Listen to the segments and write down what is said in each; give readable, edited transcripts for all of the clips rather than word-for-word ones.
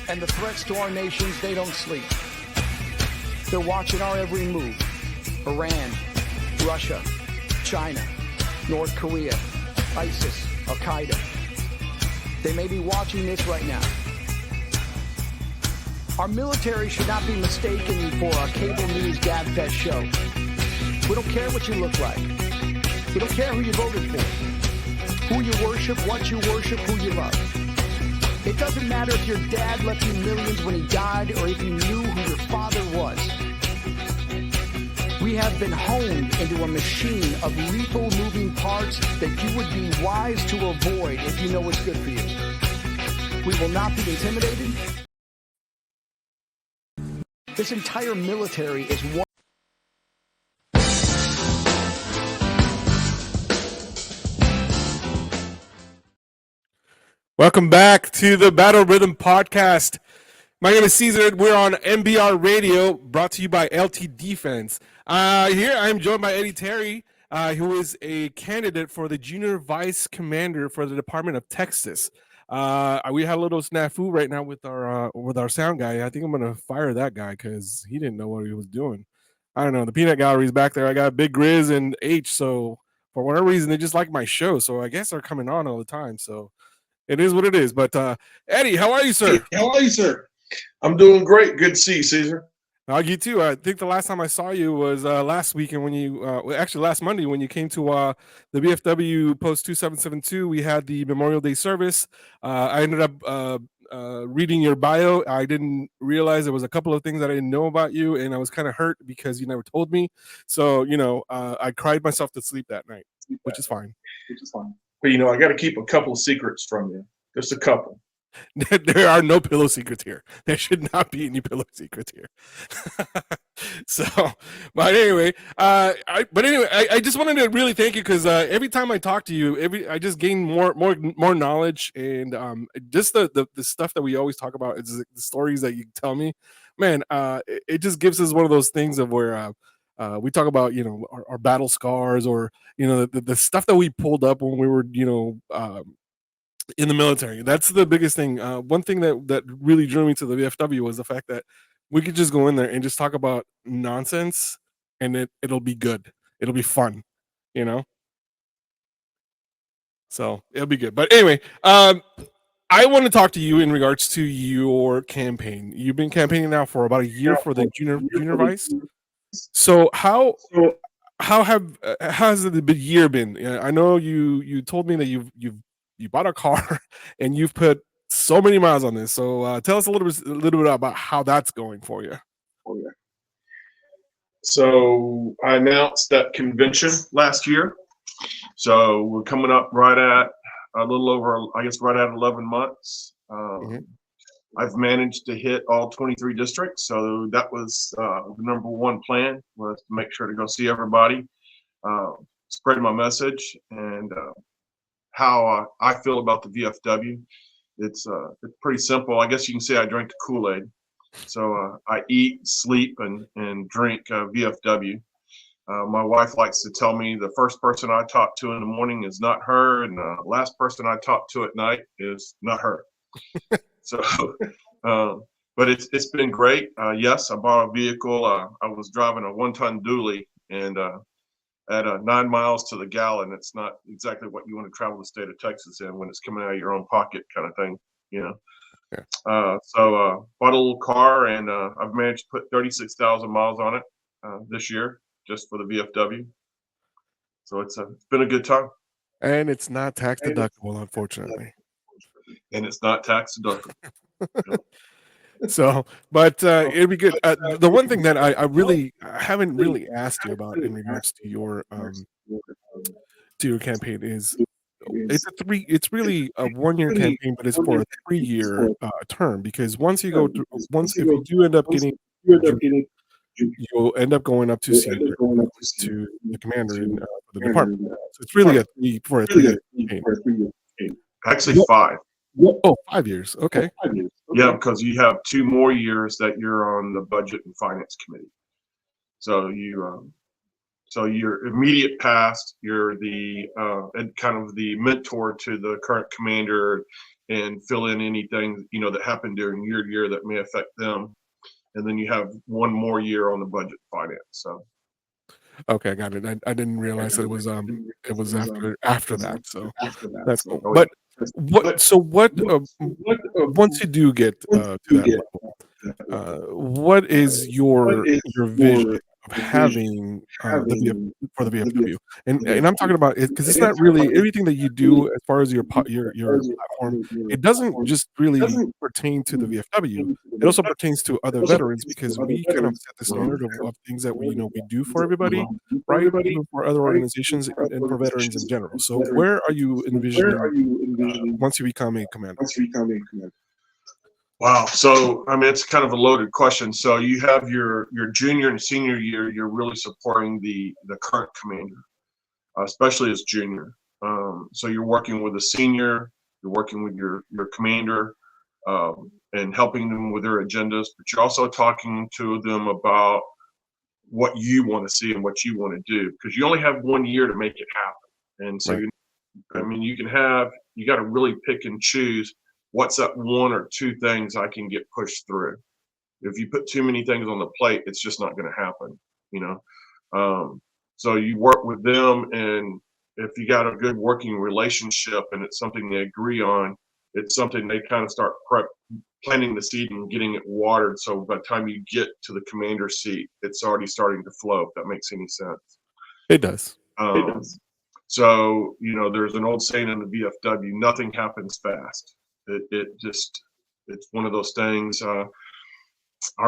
And the threats to our nations, they don't sleep. They're watching our every move. Iran, Russia, China, North Korea, ISIS, Al-Qaeda. They may be watching this right now. Our military should not be mistaken for a cable news gabfest show. We don't care what you look like. We don't care who you voted for, who you worship, what you worship, who you love. It doesn't matter if your dad left you millions when he died or if you knew who your father was. We have been honed into a machine of lethal moving parts that you would be wise to avoid if you know what's good for you. We will not be intimidated. This entire military is one. Welcome back to the Battle Rhythm Podcast. My name is Caesar. We're on MBR Radio, brought to you by LT Defense. Here I'm joined by Eddie Terry, who is a candidate for the Junior Vice Commander for the Department of Texas. We had a little snafu right now with our sound guy. I think I'm gonna fire that guy because he didn't know what he was doing. I don't know. The peanut gallery's back there. I got Big Grizz and H. So for whatever reason, they just like my show. So I guess they're coming on all the time. So it is what it is. But Eddie, how are you, sir? How are you, sir? I'm doing great. Good to see you, Caesar. You too. I think the last time I saw you was last weekend when you, actually last Monday when you came to the VFW Post 2772. We had the Memorial Day service. I ended up reading your bio. I didn't realize there was a couple of things that I didn't know about you, and I was kind of hurt because you never told me. So, I cried myself to sleep that night, which is fine. But, I got to keep a couple of secrets from you. Just a couple. There are no pillow secrets here. There should not be any pillow secrets here. But anyway, I just wanted to really thank you because every time I talk to you, I just gain more knowledge, and just the stuff that we always talk about is the stories that you tell me. Man, it just gives us one of those things of where we talk about our battle scars, or the stuff that we pulled up when we were in the military. That's the biggest thing. One thing that really drew me to the VFW was the fact that we could just go in there and just talk about nonsense, and it'll be good. It'll be fun, So it'll be good. But anyway, I want to talk to you in regards to your campaign. You've been campaigning now for about a year for the junior vice. So how has the year been? I know you told me that you bought a car and you've put so many miles on this. So tell us a little bit about how that's going for you. So I announced that convention last year. So we're coming up right at a little over, I guess, right at 11 months. I've managed to hit all 23 districts. So that was the number one plan, was to make sure to go see everybody, spread my message, and how I feel about the VFW. It's pretty simple. I guess you can say I drink the Kool-Aid. So I eat, sleep, and drink VFW. My wife likes to tell me the first person I talk to in the morning is not her, and the last person I talk to at night is not her. So, but it's been great. Yes, I bought a vehicle. I was driving a 1-ton dually, and at 9 miles to the gallon, it's not exactly what you want to travel the state of Texas in when it's coming out of your own pocket kind of thing, Yeah. So bought a little car, and I've managed to put 36,000 miles on it this year just for the VFW. So it's been a good time. And it's not tax deductible, unfortunately. And it's not tax deductible. So, but it'd be good. The one thing that I haven't really asked you about in regards to your campaign is it's really a 1-year campaign, but it's for a 3-year term, because if you do end up getting, you'll end up going up to senior, to the commander in the department. So it's really a 3-year campaign. Actually, 5. Oh, 5 years. Okay. Yeah, because you have 2 more years that you're on the Budget and Finance Committee. So you're immediate past. You're the and kind of the mentor to the current commander, and fill in anything, that happened during your year that may affect them. And then you have one more year on the budget finance. So Okay, I got it. I didn't realize that it was after that. So that's cool. oh But yeah. once you do get to that level, what is your vision of having the for the VFW? And I'm talking about it because it's not really everything that you do as far as your platform. It doesn't just really pertain to the VFW. It also pertains to other veterans because we kind of set the standard of things that we do for everybody, right? Even for other organizations and for veterans in general. So where are you envisioning once you become a commander? Wow. So, I mean, it's kind of a loaded question. So you have your junior and senior year, you're really supporting the current commander, especially as junior. So you're working with a senior, you're working with your commander, and helping them with their agendas, but you're also talking to them about what you want to see and what you want to do, because you only have 1 year to make it happen. And so, Right. you got to really pick and choose what's that one or two things I can get pushed through. If you put too many things on the plate, it's just not going to happen, you know? So you work with them, and if you got a good working relationship and it's something they agree on, it's something they kind of start planting the seed and getting it watered. So by the time you get to the commander seat, it's already starting to flow, if that makes any sense. It does. So, there's an old saying in the VFW, nothing happens fast. It's one of those things. Our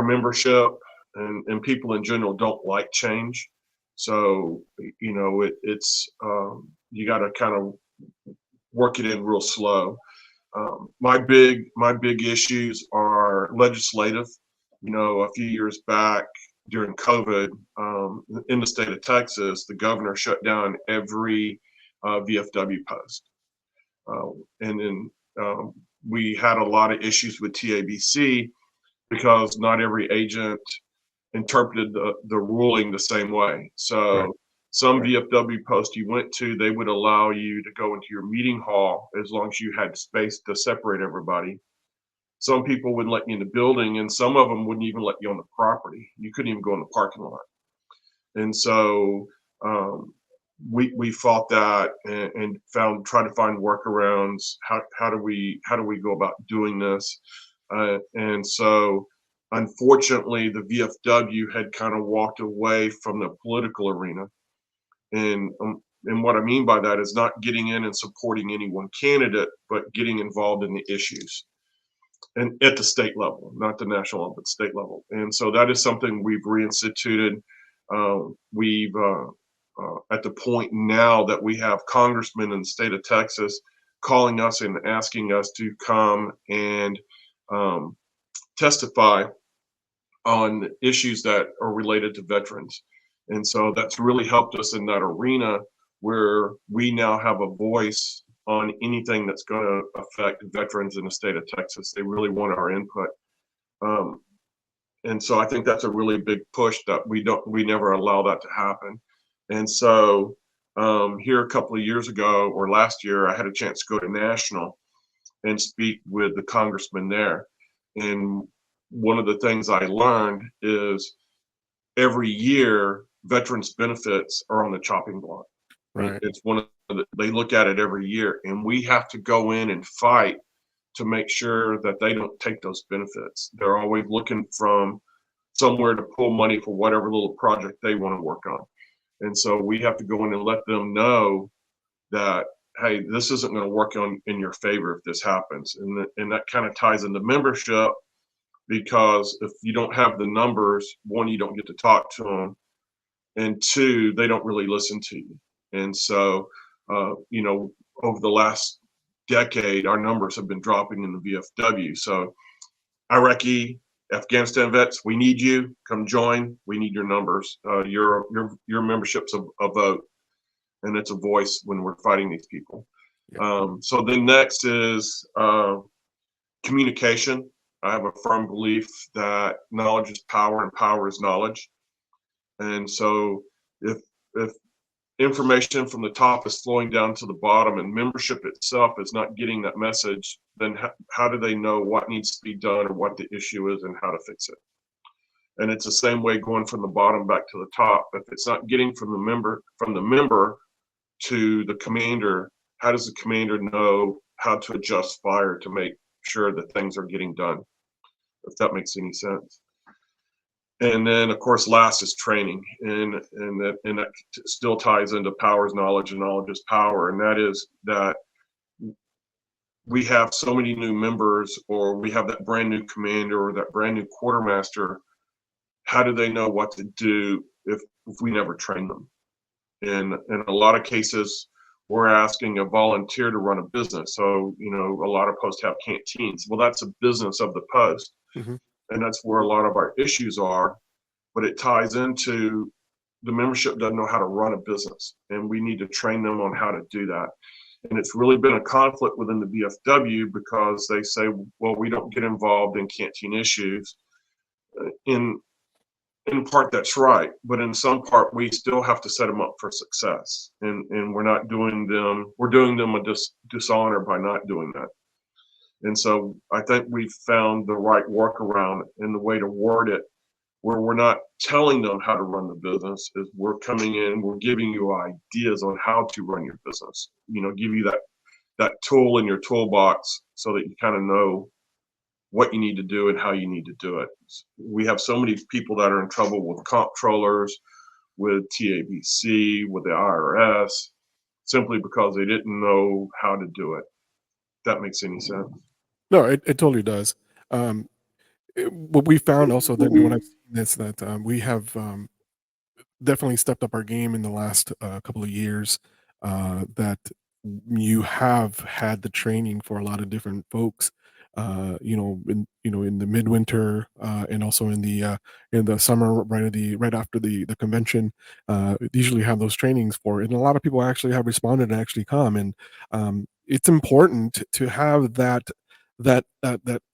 membership and people in general don't like change. So, it's you got to kind of work it in real slow. My big issues are legislative. A few years back during COVID, in the state of Texas, the governor shut down every VFW post. And then we had a lot of issues with TABC because not every agent interpreted the ruling the same way. So Right. some VFW posts you went to, they would allow you to go into your meeting hall as long as you had space to separate everybody. Some people wouldn't let you in the building, and some of them wouldn't even let you on the property. You couldn't even go in the parking lot. And so we fought that and tried to find workarounds. How do we go about doing this? And so unfortunately, the VFW had kind of walked away from the political arena. And what I mean by that is not getting in and supporting any one candidate, but getting involved in the issues. And at the state level, not the national level, but state level. And so that is something we've reinstituted. We've at the point now that we have congressmen in the state of Texas calling us and asking us to come and testify on issues that are related to veterans. And so that's really helped us in that arena where we now have a voice on anything that's going to affect veterans in the state of Texas. They really want our input. And so I think that's a really big push that we never allow that to happen. And so here a couple of years ago or last year, I had a chance to go to national and speak with the congressman there. And one of the things I learned is every year veterans benefits are on the chopping block. Right. It's they look at it every year, and we have to go in and fight to make sure that they don't take those benefits. They're always looking from somewhere to pull money for whatever little project they want to work on. And so we have to go in and let them know that, hey, this isn't going to work in your favor if this happens. And that kind of ties into membership, because if you don't have the numbers, one, you don't get to talk to them, and two, they don't really listen to you. And so, over the last decade, our numbers have been dropping in the VFW. So Iraqi, Afghanistan vets, we need you. Come join. We need your numbers. Your membership's a vote, and it's a voice when we're fighting these people. Yeah. So then next is communication. I have a firm belief that knowledge is power and power is knowledge. And so if information from the top is flowing down to the bottom and membership itself is not getting that message, then how do they know what needs to be done or what the issue is and how to fix it? And it's the same way going from the bottom back to the top. If it's not getting from the member to the commander, how does the commander know how to adjust fire to make sure that things are getting done? If that makes any sense. And then, of course, last is training, and that still ties into power is knowledge and knowledge is power. And that is that we have so many new members, or we have that brand new commander or that brand new quartermaster. How do they know what to do if we never train them? And in a lot of cases, we're asking a volunteer to run a business. So, a lot of posts have canteens. Well, that's a business of the post. Mm-hmm. And that's where a lot of our issues are. But it ties into the membership doesn't know how to run a business, and we need to train them on how to do that. And it's really been a conflict within the VFW because they say, well, we don't get involved in canteen issues. In part, that's right, but in some part, we still have to set them up for success, and we're not doing them. We're doing them a dishonor by not doing that. And so I think we've found the right workaround and the way to word it, where we're not telling them how to run the business, is we're coming in, we're giving you ideas on how to run your business. Give you that tool in your toolbox so that you kind of know what you need to do and how you need to do it. We have so many people that are in trouble with comptrollers, with TABC, with the IRS, simply because they didn't know how to do it. If that makes any sense. No, it totally does. What we found also that when I've seen this, that we have definitely stepped up our game in the last couple of years. That you have had the training for a lot of different folks. In the midwinter and also in the summer, right after the convention, usually have those trainings for it. And a lot of people actually have responded and actually come. And it's important to have that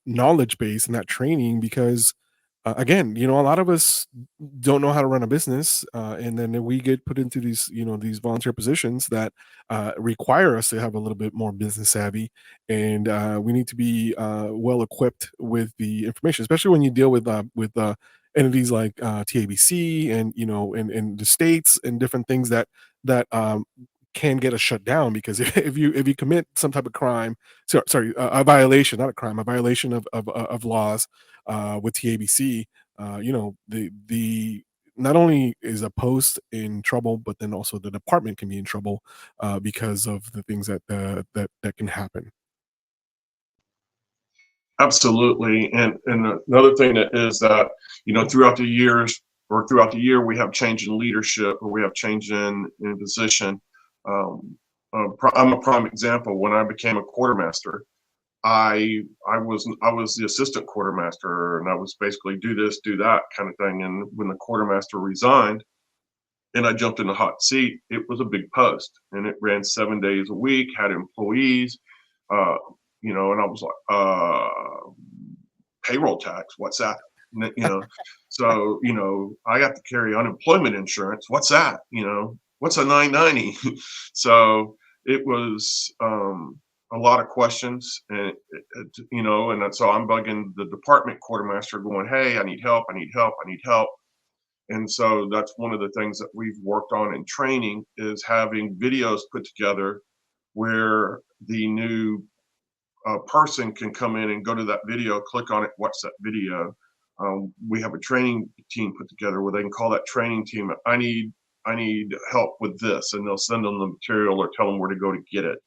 knowledge base and that training because again, a lot of us don't know how to run a business, and then we get put into these volunteer positions that require us to have a little bit more business savvy, and we need to be well equipped with the information, especially when you deal with entities like TABC and and the states and different things that can get us shut down because if you commit some type of crime, sorry, a violation, not a crime, a violation of laws with TABC, the not only is a post in trouble, but then also the department can be in trouble because of the things that can happen. Absolutely. And another thing that is that, throughout the year, we have change in leadership, or we have change in position. I'm a prime example. When I became a quartermaster, I was the assistant quartermaster, and I was basically do this, do that kind of thing. And when the quartermaster resigned and I jumped in the hot seat, it was a big post, and it ran 7 days a week, had employees, and I was like, payroll tax, what's that? So, I got to carry unemployment insurance. What's that? What's a 990? So it was a lot of questions, and and so I'm bugging the department quartermaster, going, "Hey, I need help. I need help. I need help." And so that's one of the things that we've worked on in training, is having videos put together where the new person can come in and go to that video, click on it, watch that video. We have a training team put together where they can call that training team, I need help with this, and they'll send them the material or tell them where to go to get it.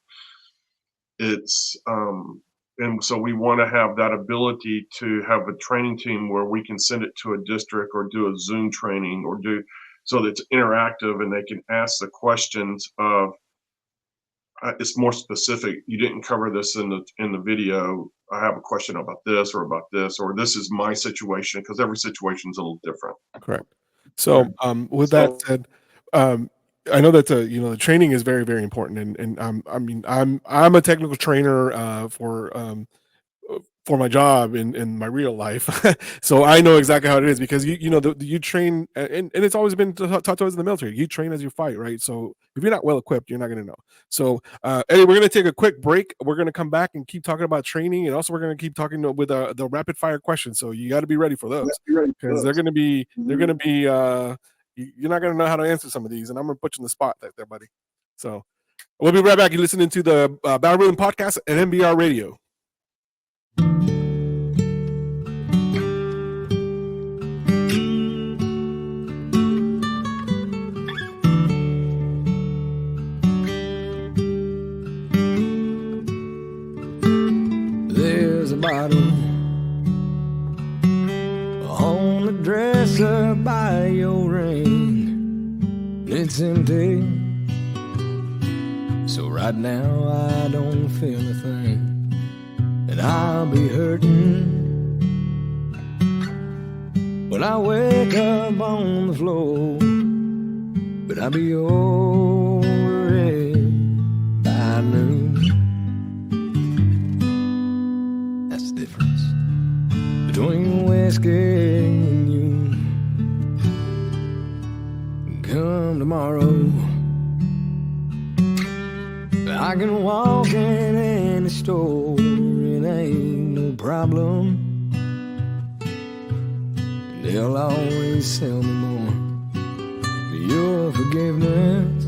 It's and so we want to have that ability to have a training team where we can send it to a district or do a Zoom training, or do so that it's interactive and they can ask the questions of it's more specific. You didn't cover this in the video. I have a question about this, or this is my situation, because every situation is a little different. Correct. So with that said, I know that the training is very, very important, and I'm a technical trainer for for my job in my real life. So I know exactly how it is, because you train, and it's always been taught to us in the military. You train as you fight, right? So if you're not well equipped, you're not going to know. So Eddie, we're going to take a quick break. We're going to come back and keep talking about training, and also we're going to keep talking with the rapid fire questions. So you got to be ready for those, because they're going to be you're not going to know how to answer some of these, and I'm going to put you in the spot there, buddy. So we'll be right back. You're listening to the Battle Rhythm Podcast at MBR Radio. There's a bottle on the dresser by your ring. It's empty, so right now I don't feel a thing, and I'll be hurting when I wake up on the floor, but I'll be over it by noon. That's the difference between whiskey and you. Come tomorrow, I can walk in any store, it ain't no problem. They'll always sell me more for your forgiveness.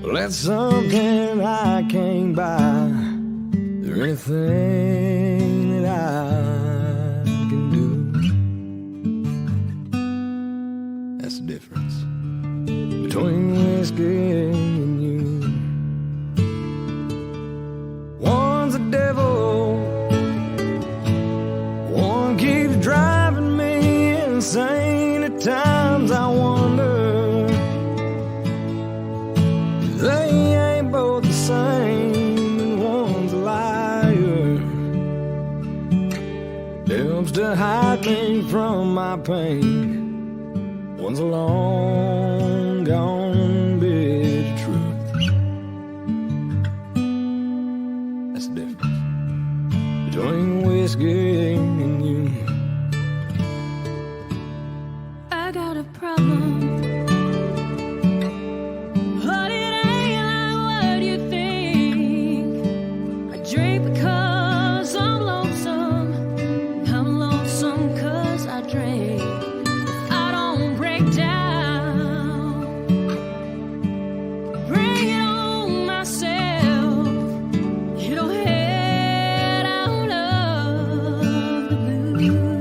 Well, that's something I can't buy. Is there anything that I can do? That's the difference between whiskey and you. One's a devil, one keeps driving me insane. At times I wonder they ain't both the same, and one's a liar, helps to hide me from my pain. One's a long gone bit of truth. That's the difference between whiskey and you. I got a problem, but it ain't like what you think. I drink because I'm lonesome. I'm lonesome cause I drink. I don't break down, bring it on myself. You don't head out of the blue.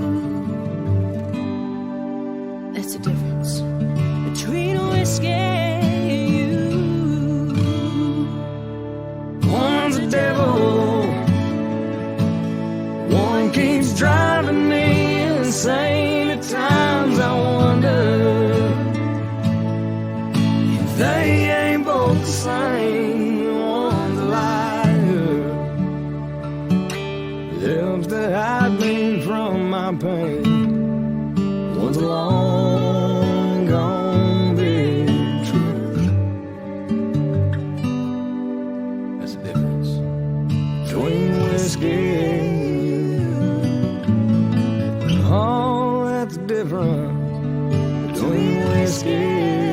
That's the difference between whiskey and you. One's a devil, one keeps driving me insane. At times I wonder if they ain't both the same. One's a liar, helps to hide me from my pain. One's a long gone bit of truth. That's the difference between whiskey and you. Oh, that's the difference between whiskey and you.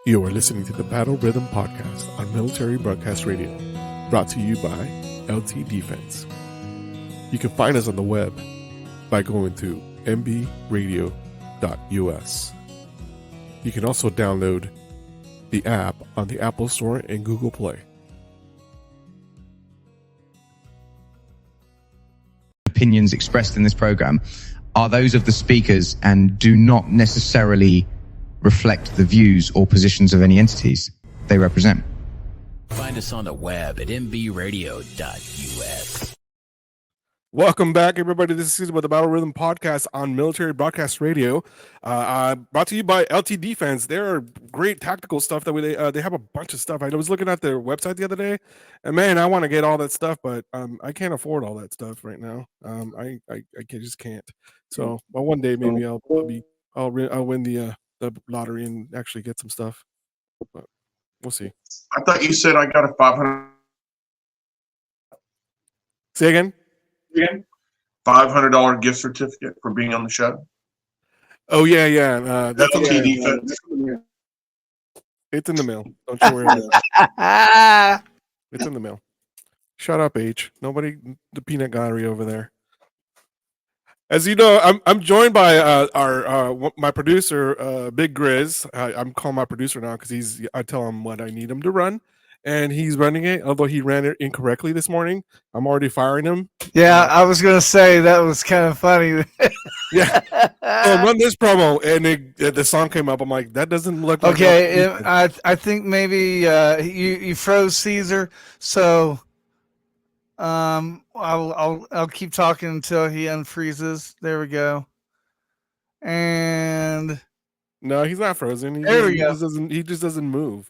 You are listening to the Battle Rhythm Podcast on Military Broadcast Radio, brought to you by LT Defense. You can find us on the web by going to mbradio.us. You can also download the app on the Apple Store and Google Play. Opinions expressed in this program are those of the speakers and do not necessarily reflect the views or positions of any entities they represent. Find us on the web at mbradio.us. Welcome back, everybody. This is with the Battle Rhythm Podcast on Military Broadcast Radio. Brought to you by LT Defense. They're great tactical stuff that they have a bunch of stuff. I was looking at their website the other day, and man, I want to get all that stuff, but I can't afford all that stuff right now. Just can't. So, but one day maybe I'll win the lottery and actually get some stuff. But we'll see. I thought you said I got a 500. Say again. $500 gift certificate for being on the show. Oh yeah. That's LT Defense. It's in the mail. Don't you worry about it. It's in the mail. Shut up, H. Nobody, the peanut gallery over there. As you know, I'm joined by my producer, Big Grizz. I'm calling my producer now because I tell him what I need him to run, and he's running it. Although he ran it incorrectly this morning, I'm already firing him. Yeah, I was gonna say that was kind of funny. Yeah, so run this promo, and the song came up. I'm like, that doesn't look like Okay, I think maybe you froze Caesar, so I'll keep talking until he unfreezes. There we go. And no, he's not frozen. He just doesn't move.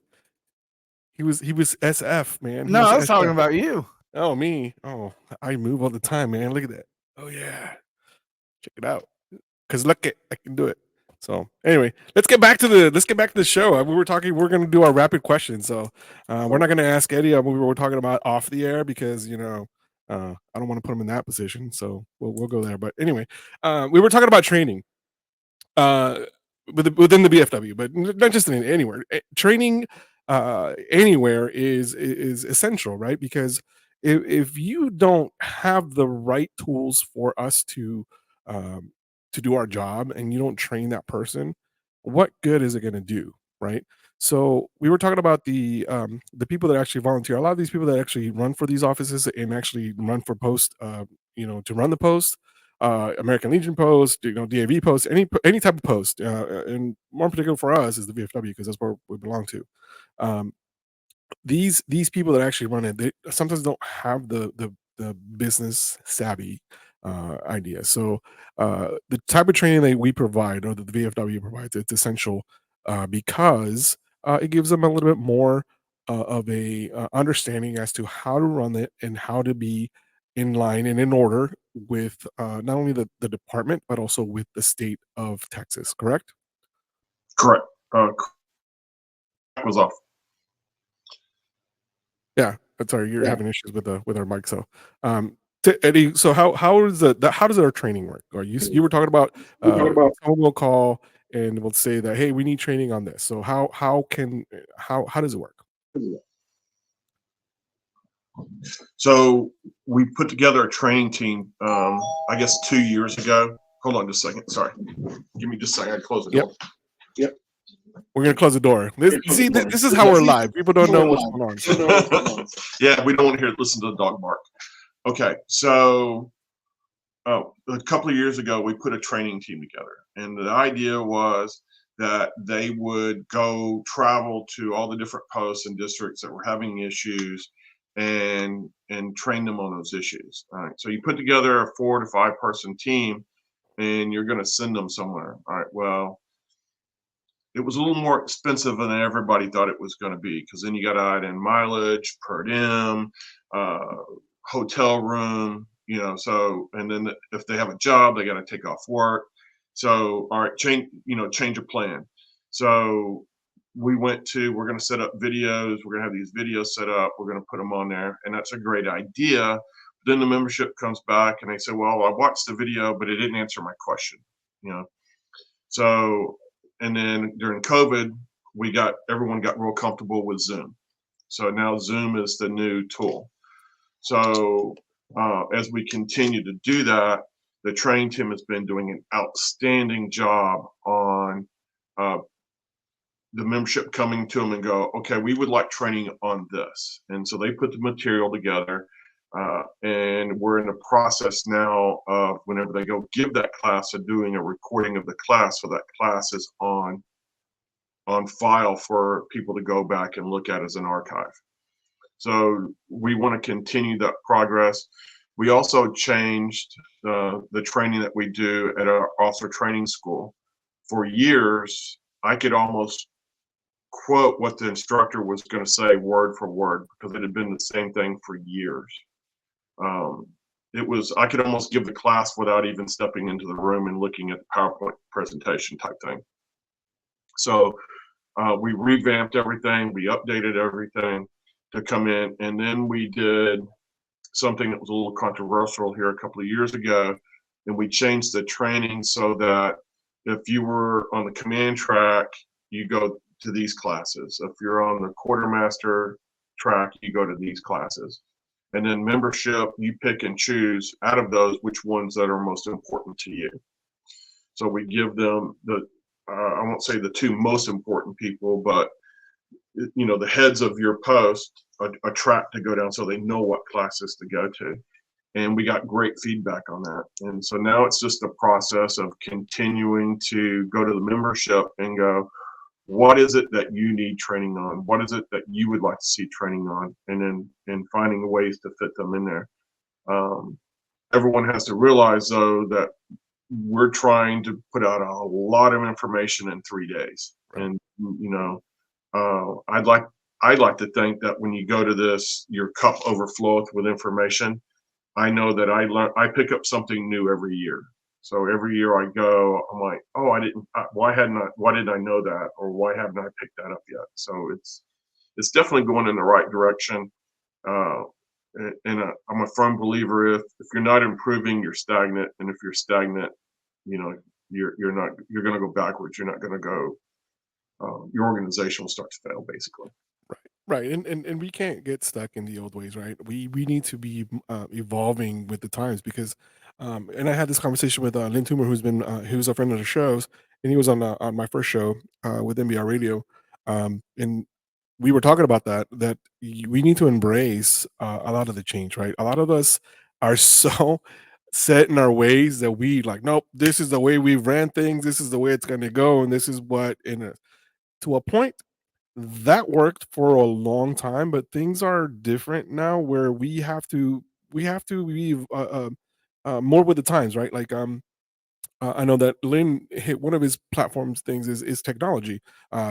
He was SF, man. No, I was talking about you. Oh, me. Oh, I move all the time, man. Look at that. Oh yeah, check it out. Cause look, I can do it. So anyway, let's get back to the show. We're going to do our rapid questions. So we're not going to ask Eddie what we were talking about off the air because I don't want to put him in that position. So we'll go there. But anyway, we were talking about training within the VFW, but not just anywhere. Training anywhere is essential, right? Because if you don't have the right tools for us to do our job and you don't train that person, what good is it going to do, right? So we were talking about the people that actually volunteer. A lot of these people that actually run for these offices and actually run for post, to run the post, American Legion post, DAV post, any type of post, and more in particular for us is the VFW because that's where we belong to. These people that actually run it, they sometimes don't have the business savvy idea. So the type of training that we provide or that the VFW provides, it's essential because it gives them a little bit more of a understanding as to how to run it and how to be in line and in order with not only the department but also with the state of Texas. Correct? Correct. Was off. Yeah, sorry, you're having issues with our mic. So, Eddie, so how does our training work? Or you were talking about someone will call and we'll say that, hey, we need training on this. So how does it work? So we put together a training team, I guess 2 years ago. Hold on just a second. Sorry. Give me just a second. I close the door. Yep. We're going to close the door. This is how we're live. People don't know what's going on. Yeah, we don't want to listen to the dog bark. Okay, so a couple of years ago, we put a training team together. And the idea was that they would go travel to all the different posts and districts that were having issues and train them on those issues. All right, so you put together a 4 to 5 person team and you're going to send them somewhere. All right, well, it was a little more expensive than everybody thought it was going to be because then you got to add in mileage, per diem, hotel room, so, and then if they have a job, they got to take off work. So, all right, change of plan. So we're going to set up videos. We're going to have these videos set up. We're going to put them on there. And that's a great idea. But then the membership comes back and they say, well, I watched the video, but it didn't answer my question, So, and then during COVID, everyone got real comfortable with Zoom. So now Zoom is the new tool. So as we continue to do that, the training team has been doing an outstanding job on the membership coming to them and go, okay, we would like training on this. And so they put the material together and we're in the process now of whenever they go give that class of doing a recording of the class. So that class is on file for people to go back and look at as an archive. So we want to continue that progress. We also changed the training that we do at our officer training school. For years, I could almost quote what the instructor was going to say word for word because it had been the same thing for years. I could almost give the class without even stepping into the room and looking at the PowerPoint presentation type thing. So we revamped everything, we updated everything to come in, and then we did something that was a little controversial here a couple of years ago, and we changed the training so that if you were on the command track, you go to these classes. If you're on the quartermaster track, you go to these classes. And then membership, you pick and choose out of those which ones that are most important to you. So we give them I won't say the two most important people, but the heads of your post a track to go down so they know what classes to go to. And we got great feedback on that. And so now it's just a process of continuing to go to the membership and go, what is it that you need training on? What is it that you would like to see training on? And then finding ways to fit them in there. Everyone has to realize, though, that we're trying to put out a lot of information in 3 days. And, I'd like to think that when you go to this, your cup overfloweth with information. I know that I pick up something new every year. So every year I go, I'm like, oh, why didn't I know that? Or why haven't I picked that up yet? So it's definitely going in the right direction. I'm a firm believer if you're not improving, you're stagnant. And if you're stagnant, you're going to go backwards. You're not going to go, your organization will start to fail basically. Right, and we can't get stuck in the old ways, right? We need to be evolving with the times because, and I had this conversation with Lynn Toomer, who was a friend of the shows, and he was on my first show with NBR Radio, and we were talking about we need to embrace a lot of the change, right? A lot of us are so set in our ways that we like, nope, this is the way we ran things, this is the way it's going to go, and this is what to a point that worked for a long time, but things are different now where we have to be more with the times, right? Like I know that Lynn hit one of his platforms things is technology.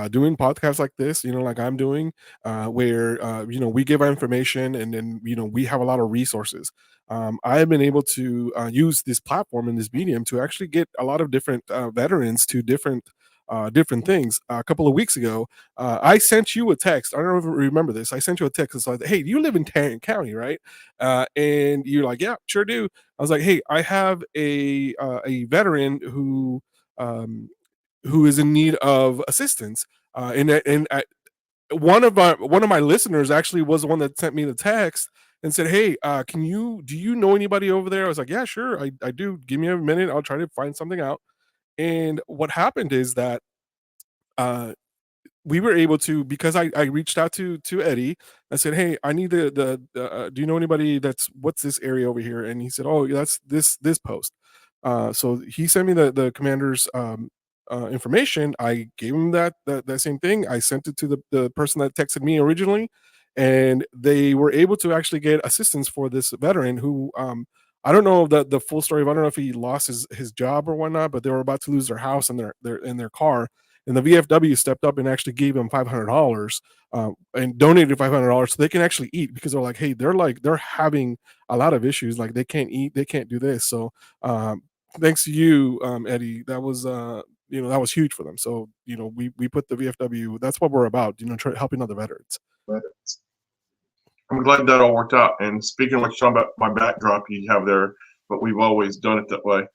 Doing podcasts like this, like I'm doing, where we give our information and then we have a lot of resources. I have been able to use this platform and this medium to actually get a lot of different veterans to different things. A couple of weeks ago, I sent you a text. I don't know if you remember this. I sent you a text and said, "Hey, you live in Tarrant County, right?" And you're like, "Yeah, sure do." I was like, "Hey, I have a veteran who is in need of assistance." One of my listeners actually was the one that sent me the text and said, "Hey, do you know anybody over there?" I was like, "Yeah, sure, I do. Give me a minute. I'll try to find something out." And what happened is that uh, we were able to, because I reached out to Eddie. I said, "Hey, I need do you know anybody what's this area over here?" And he said, "Oh, that's this post." So he sent me the commander's information. I gave him that same thing. I sent it to the person that texted me originally, and they were able to actually get assistance for this veteran who I don't know the full story. I don't know if he lost his job or whatnot, but they were about to lose their house and their car. And the VFW stepped up and actually gave him $500 and donated $500 so they can actually eat, because they're like, hey, they're having a lot of issues. Like they can't eat, they can't do this. So thanks to you, Eddie, that was that was huge for them. So we put the VFW. That's what we're about. Helping other veterans. I'm glad that all worked out. And speaking of what you're talking about, my backdrop you have there, but we've always done it that way.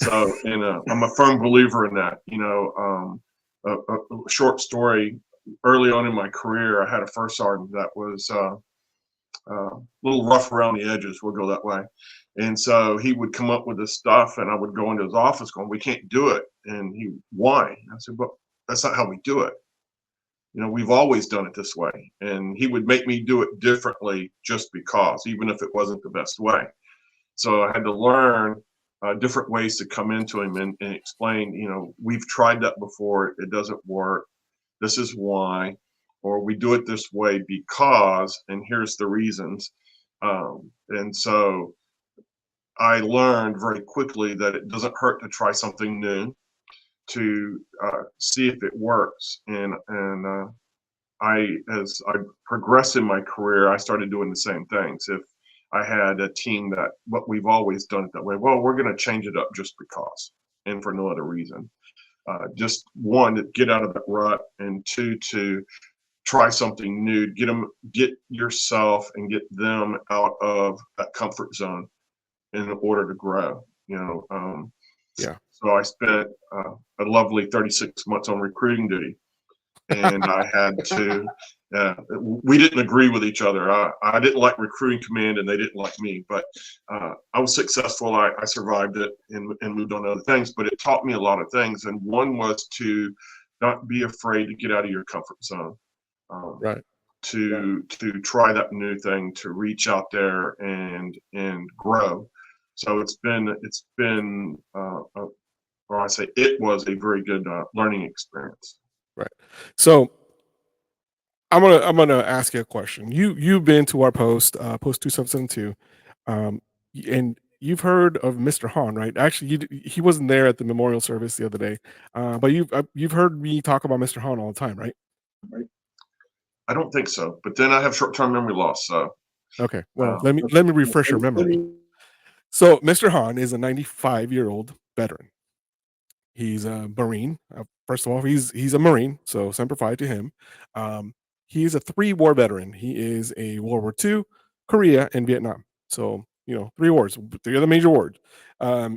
So, and I'm a firm believer in that. A short story. Early on in my career, I had a first sergeant that was a little rough around the edges. We'll go that way. And so he would come up with this stuff, and I would go into his office going, "We can't do it." And why? I said, "But that's not how we do it. We've always done it this way." And he would make me do it differently just because, even if it wasn't the best way. So I had to learn different ways to come into him and explain, we've tried that before. It doesn't work. This is why, or we do it this way because, and here's the reasons. And so I learned very quickly that it doesn't hurt to try something new, to see if it works. And as I progressed in my career, I started doing the same things. If I had a team that, what we've always done it that way, well, we're going to change it up just because, and for no other reason. Just one, to get out of that rut, and two, to try something new, get yourself and get them out of that comfort zone in order to grow. Yeah. So I spent a lovely 36 months on recruiting duty, and I had to. We didn't agree with each other. I didn't like recruiting command, and they didn't like me. But I was successful. I survived it and moved on to other things. But it taught me a lot of things, and one was to not be afraid to get out of your comfort zone. Right. To try that new thing, to reach out there and grow. So it was a very good learning experience. Right. So I'm gonna ask you a question. You've been to our post 2772, and you've heard of Mr. Han, right? Actually, he wasn't there at the memorial service the other day, but you've heard me talk about Mr. Han all the time, right? I don't think so, but then I have short-term memory loss. So okay, well, let me refresh your memory. So Mr. Han is a 95-year-old veteran. He's a Marine. First of all, he's a Marine, so Semper Fi to him. He is a 3-war veteran. He is a World War II, Korea, and Vietnam. So 3 wars, 3 of the major wars.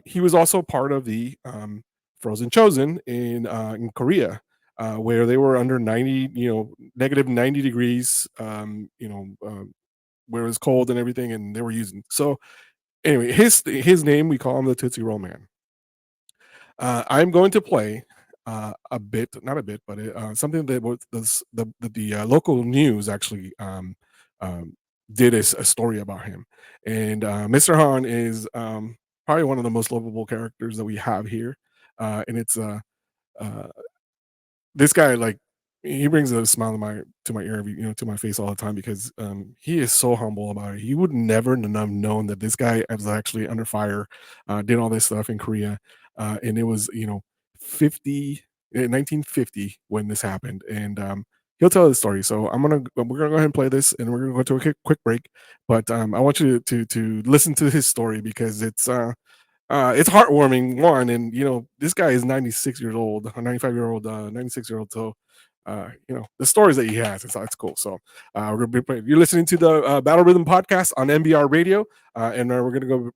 He was also part of the Frozen Chosen in Korea. Where they were under negative 90 degrees, where it was cold and everything, and they were using. So anyway, his name, we call him the Tootsie Roll Man. I'm going to play a bit, not a bit, but something that the local news actually did a story about him. And Mr. Han is probably one of the most lovable characters that we have here, and it's this guy, like, he brings a smile to my ear, to my face all the time, because he is so humble about it. He would never have known that this guy was actually under fire, did all this stuff in Korea, and it was 1950 when this happened, and he'll tell the story. So we're gonna go ahead and play this, and we're gonna go to a quick break. But I want you to listen to his story, because it's heartwarming, one, and this guy is 96 years old, a 95-year-old, 96-year-old. So the stories that he has, it's cool. So you're listening to the Battle Rhythm podcast on MBR Radio, and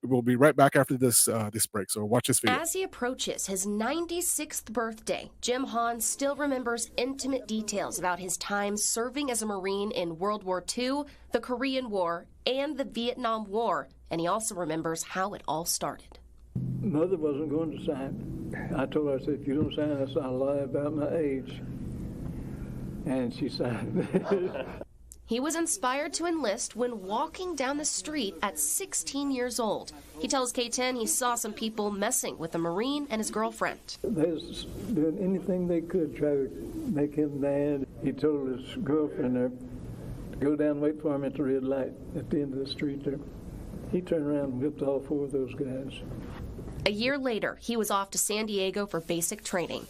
we'll be right back after this break. So watch this video. As he approaches his 96th birthday, Jim Han still remembers intimate details about his time serving as a Marine in World War II, the Korean War, and the Vietnam War, and he also remembers how it all started. Mother wasn't going to sign. I told her, I said, if you don't sign this, I'll lie about my age. And she signed. He was inspired to enlist when walking down the street at 16 years old. He tells K10 he saw some people messing with a Marine and his girlfriend. They was doing anything they could try to make him mad. He told his girlfriend there to go down and wait for him at the red light at the end of the street there. He turned around and whipped all 4 of those guys. A year later, he was off to San Diego for basic training.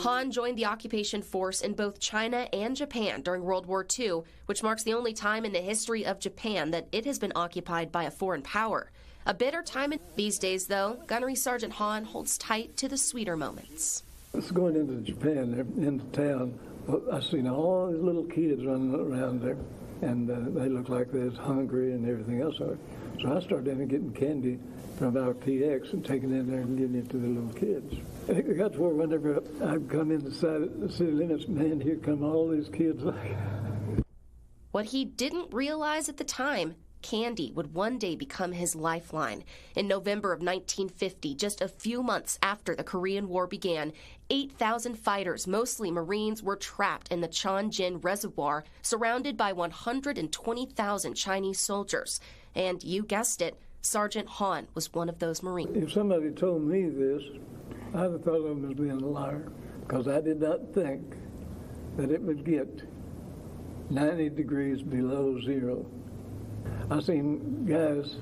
Han joined the occupation force in both China and Japan during World War II, which marks the only time in the history of Japan that it has been occupied by a foreign power. A bitter time these days, though. Gunnery Sergeant Han holds tight to the sweeter moments. It's going into Japan, into town. I seen all these little kids running around there, and they looked like they was hungry and everything else. So I started getting candy from our PX and taking it in there and giving it to the little kids. It got to where whenever I'd come inside the city limits, man, here come all these kids. What he didn't realize at the time, candy would one day become his lifeline. In November of 1950, just a few months after the Korean War began, 8,000 fighters, mostly Marines, were trapped in the Chonjin Reservoir, surrounded by 120,000 Chinese soldiers. And you guessed it, Sergeant Han was one of those Marines. If somebody told me this, I'd have thought of him as being a liar, because I did not think that it would get 90 degrees below zero. I seen guys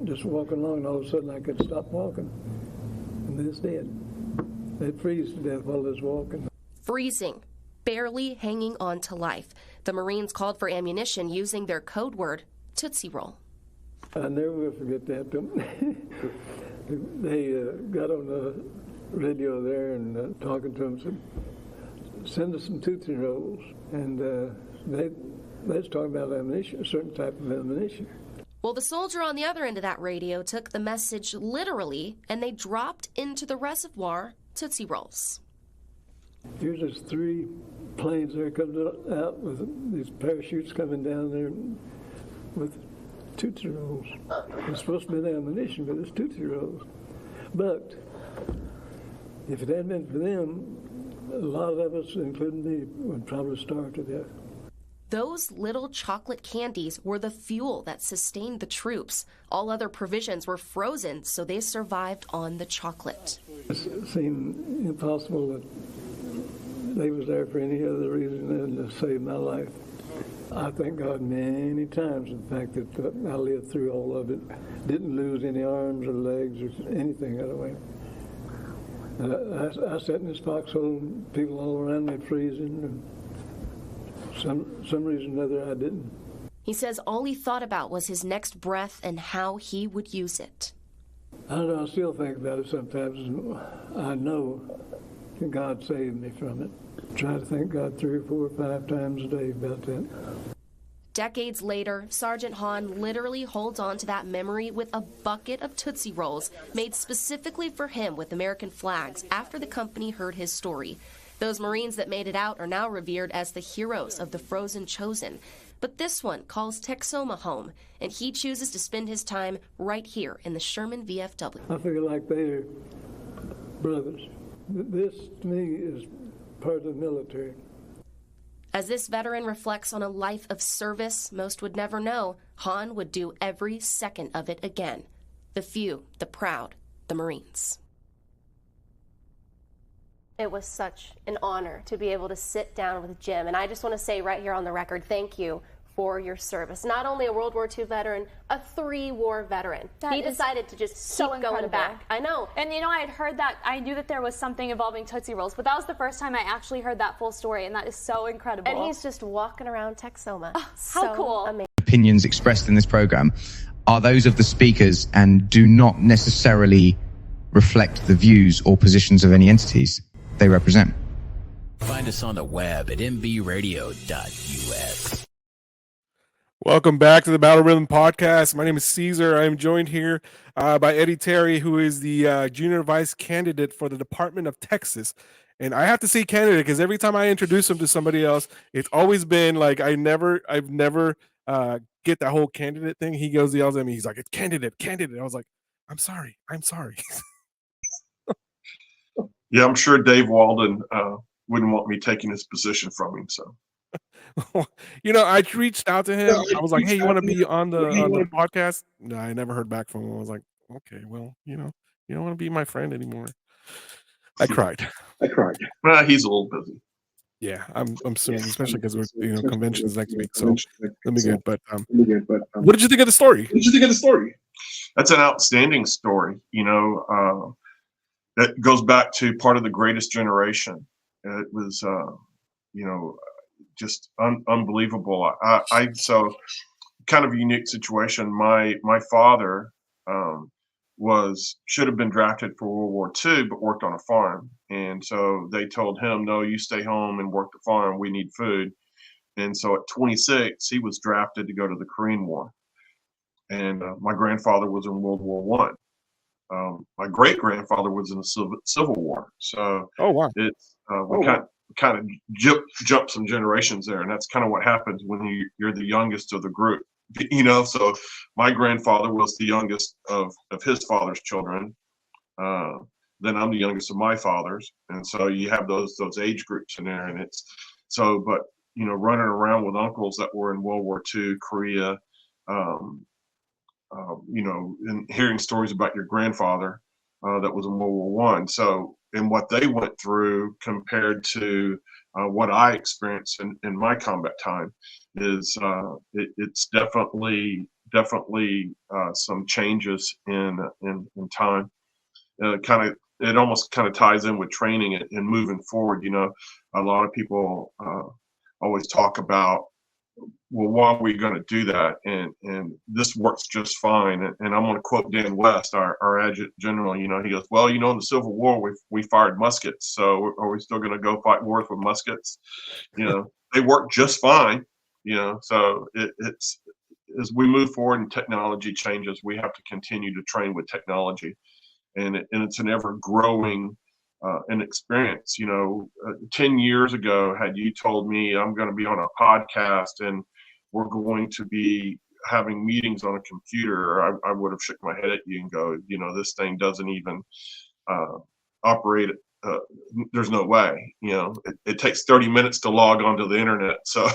just walking along, and all of a sudden I could stop walking. And then it's dead. They'd freeze to death while I was walking. Freezing, barely hanging on to life. The Marines called for ammunition using their code word, Tootsie Roll. I never will forget that. They got on the radio there and talking to them, said, send us some Tootsie Rolls. And they was talking about ammunition, a certain type of ammunition. Well, the soldier on the other end of that radio took the message literally, and they dropped into the reservoir Tootsie Rolls. Here's this 3 planes there coming out with these parachutes coming down there with Tootsie Rolls. It's supposed to be the ammunition, but it's Tootsie Rolls. But if it hadn't been for them, a lot of us, including me, would probably starve to death. Those little chocolate candies were the fuel that sustained the troops. All other provisions were frozen, so they survived on the chocolate. It seemed impossible that they was there for any other reason than to save my life. I thank God many times for the fact that I lived through all of it. Didn't lose any arms or legs or anything that way. I sat in this foxhole, and people all around me freezing. And some reason or other I didn't. He says all he thought about was his next breath and how he would use it. I don't know, I still think about it sometimes. I know that God saved me from it. Try to thank God 3 or 4 or 5 times a day about that. Decades later, Sergeant Hahn literally holds on to that memory with a bucket of Tootsie Rolls made specifically for him with American flags after the company heard his story. Those Marines that made it out are now revered as the heroes of the Frozen Chosen. But this one calls Texoma home, and he chooses to spend his time right here in the Sherman VFW. I feel like they're brothers. This, to me, is part of the military. As this veteran reflects on a life of service most would never know, Hahn would do every second of it again. The few, the proud, the Marines. It was such an honor to be able to sit down with Jim, and I just want to say right here on the record, thank you for your service. Not only a World War II veteran, a 3-war veteran. He decided to just keep going back. I know. And you know, I had heard that, I knew that there was something involving Tootsie Rolls, but that was the first time I actually heard that full story, and that is so incredible. And he's just walking around Texoma. Oh, how cool. Amazing. Opinions expressed in this program are those of the speakers and do not necessarily reflect the views or positions of any entities they represent. Find us on the web at mbradio.us. Welcome back to the Battle Rhythm Podcast. My name is Caesar. I am joined here by Eddie Terry, who is the junior vice candidate for the Department of Texas. And I have to say candidate because every time I introduce him to somebody else, it's always been like I've never get that whole candidate thing. He yells at me. He's like, "It's candidate." I was like, "I'm sorry." Yeah, I'm sure Dave Walden wouldn't want me taking his position from him. So, I reached out to him. I was like, "Hey, you want to be on the podcast?" No, I never heard back from him. I was like, "Okay, well, you don't want to be my friend anymore." I cried. Well, he's a little busy. Yeah, I'm assuming, especially because we're conventions next week, so it'll be good. But what did you think of the story? That's an outstanding story. That goes back to part of the greatest generation. It was, just unbelievable. So kind of a unique situation. My father should have been drafted for World War II, but worked on a farm. And so they told him, "No, you stay home and work the farm. We need food." And so at 26, he was drafted to go to the Korean War. And my grandfather was in World War I. My great grandfather was in the Civil War. So oh wow, it's we kind of jump some generations there, and that's kind of what happens when you're the youngest of the group. So my grandfather was the youngest of his father's children. Then I'm the youngest of my father's, and so you have those age groups in there, and it's so. But running around with uncles that were in World War II, Korea. And hearing stories about your grandfather that was in World War I. So, and what they went through compared to what I experienced in my combat time is it's definitely definitely some changes in time. It almost kind of ties in with training and moving forward. A lot of people always talk about, well, why are we going to do that? And this works just fine. And I'm going to quote Dan West, our adjutant general. He goes, well, in the Civil War, we fired muskets. So are we still going to go fight wars with muskets? They work just fine. So it's as we move forward and technology changes, we have to continue to train with technology. And it's an ever growing an experience. 10 years ago, had you told me I'm going to be on a podcast and we're going to be having meetings on a computer, I would have shook my head at you and go, this thing doesn't even operate. There's no way. It takes 30 minutes to log onto the internet. So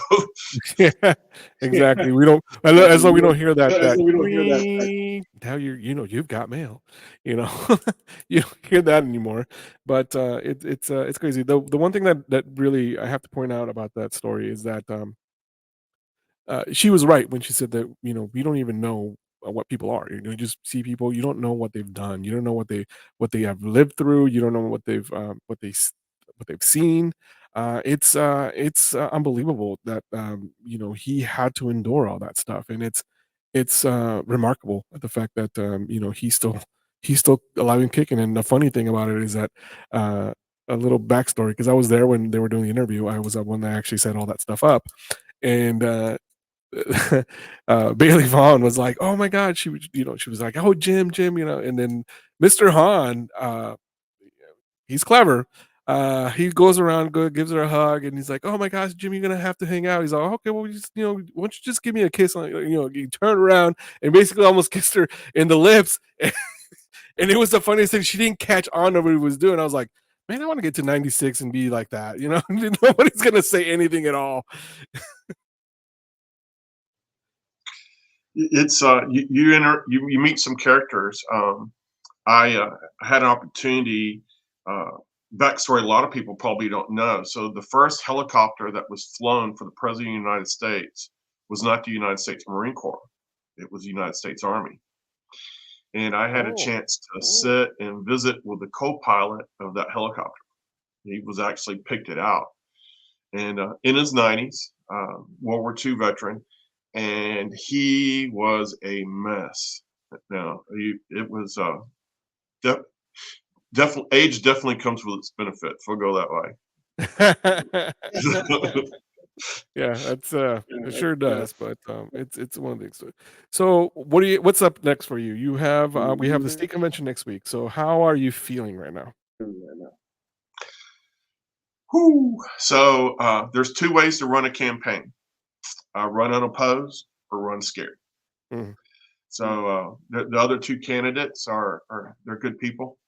Yeah, exactly. We don't, as though we don't hear that ring. Now you've got mail. You don't hear that anymore. But it's crazy. The one thing that really I have to point out about that story is that she was right when she said that we don't even know what people are. You just see people. You don't know what they've done. You don't know what they have lived through. You don't know what they've seen. It's unbelievable that he had to endure all that stuff, and it's remarkable the fact that he's still alive and kicking. And the funny thing about it is that a little backstory, because I was there when they were doing the interview. I was the one that actually set all that stuff up, and Bailey Vaughn was like, "Oh my God," she was like, "Oh, Jim," and then Mr. Hahn, he's clever. He goes around, gives her a hug, and he's like, "Oh my gosh, Jim, you're gonna have to hang out." He's like, "Okay, well, just, why don't you just give me a kiss?" He turned around and basically almost kissed her in the lips, and it was the funniest thing. She didn't catch on to what he was doing. I was like, "Man, I want to get to 96 and be like that." Nobody's gonna say anything at all. It's you meet some characters. I had an opportunity. Backstory: a lot of people probably don't know. So the first helicopter that was flown for the President of the United States was not the United States Marine Corps; it was the United States Army. And I had a chance to sit and visit with the co-pilot of that helicopter. He was actually picked it out, and in his 90s, World War II veteran. And he was a mess. Now, it was definitely age definitely comes with its benefits. We'll go that way. Yeah, that's it sure does. But it's one of the things. So what's up next for you? You have we have the state convention next week. So how are you feeling right now? Whew. So there's two ways to run a campaign: run unopposed or run scared. Mhm. So the other two candidates are they're good people.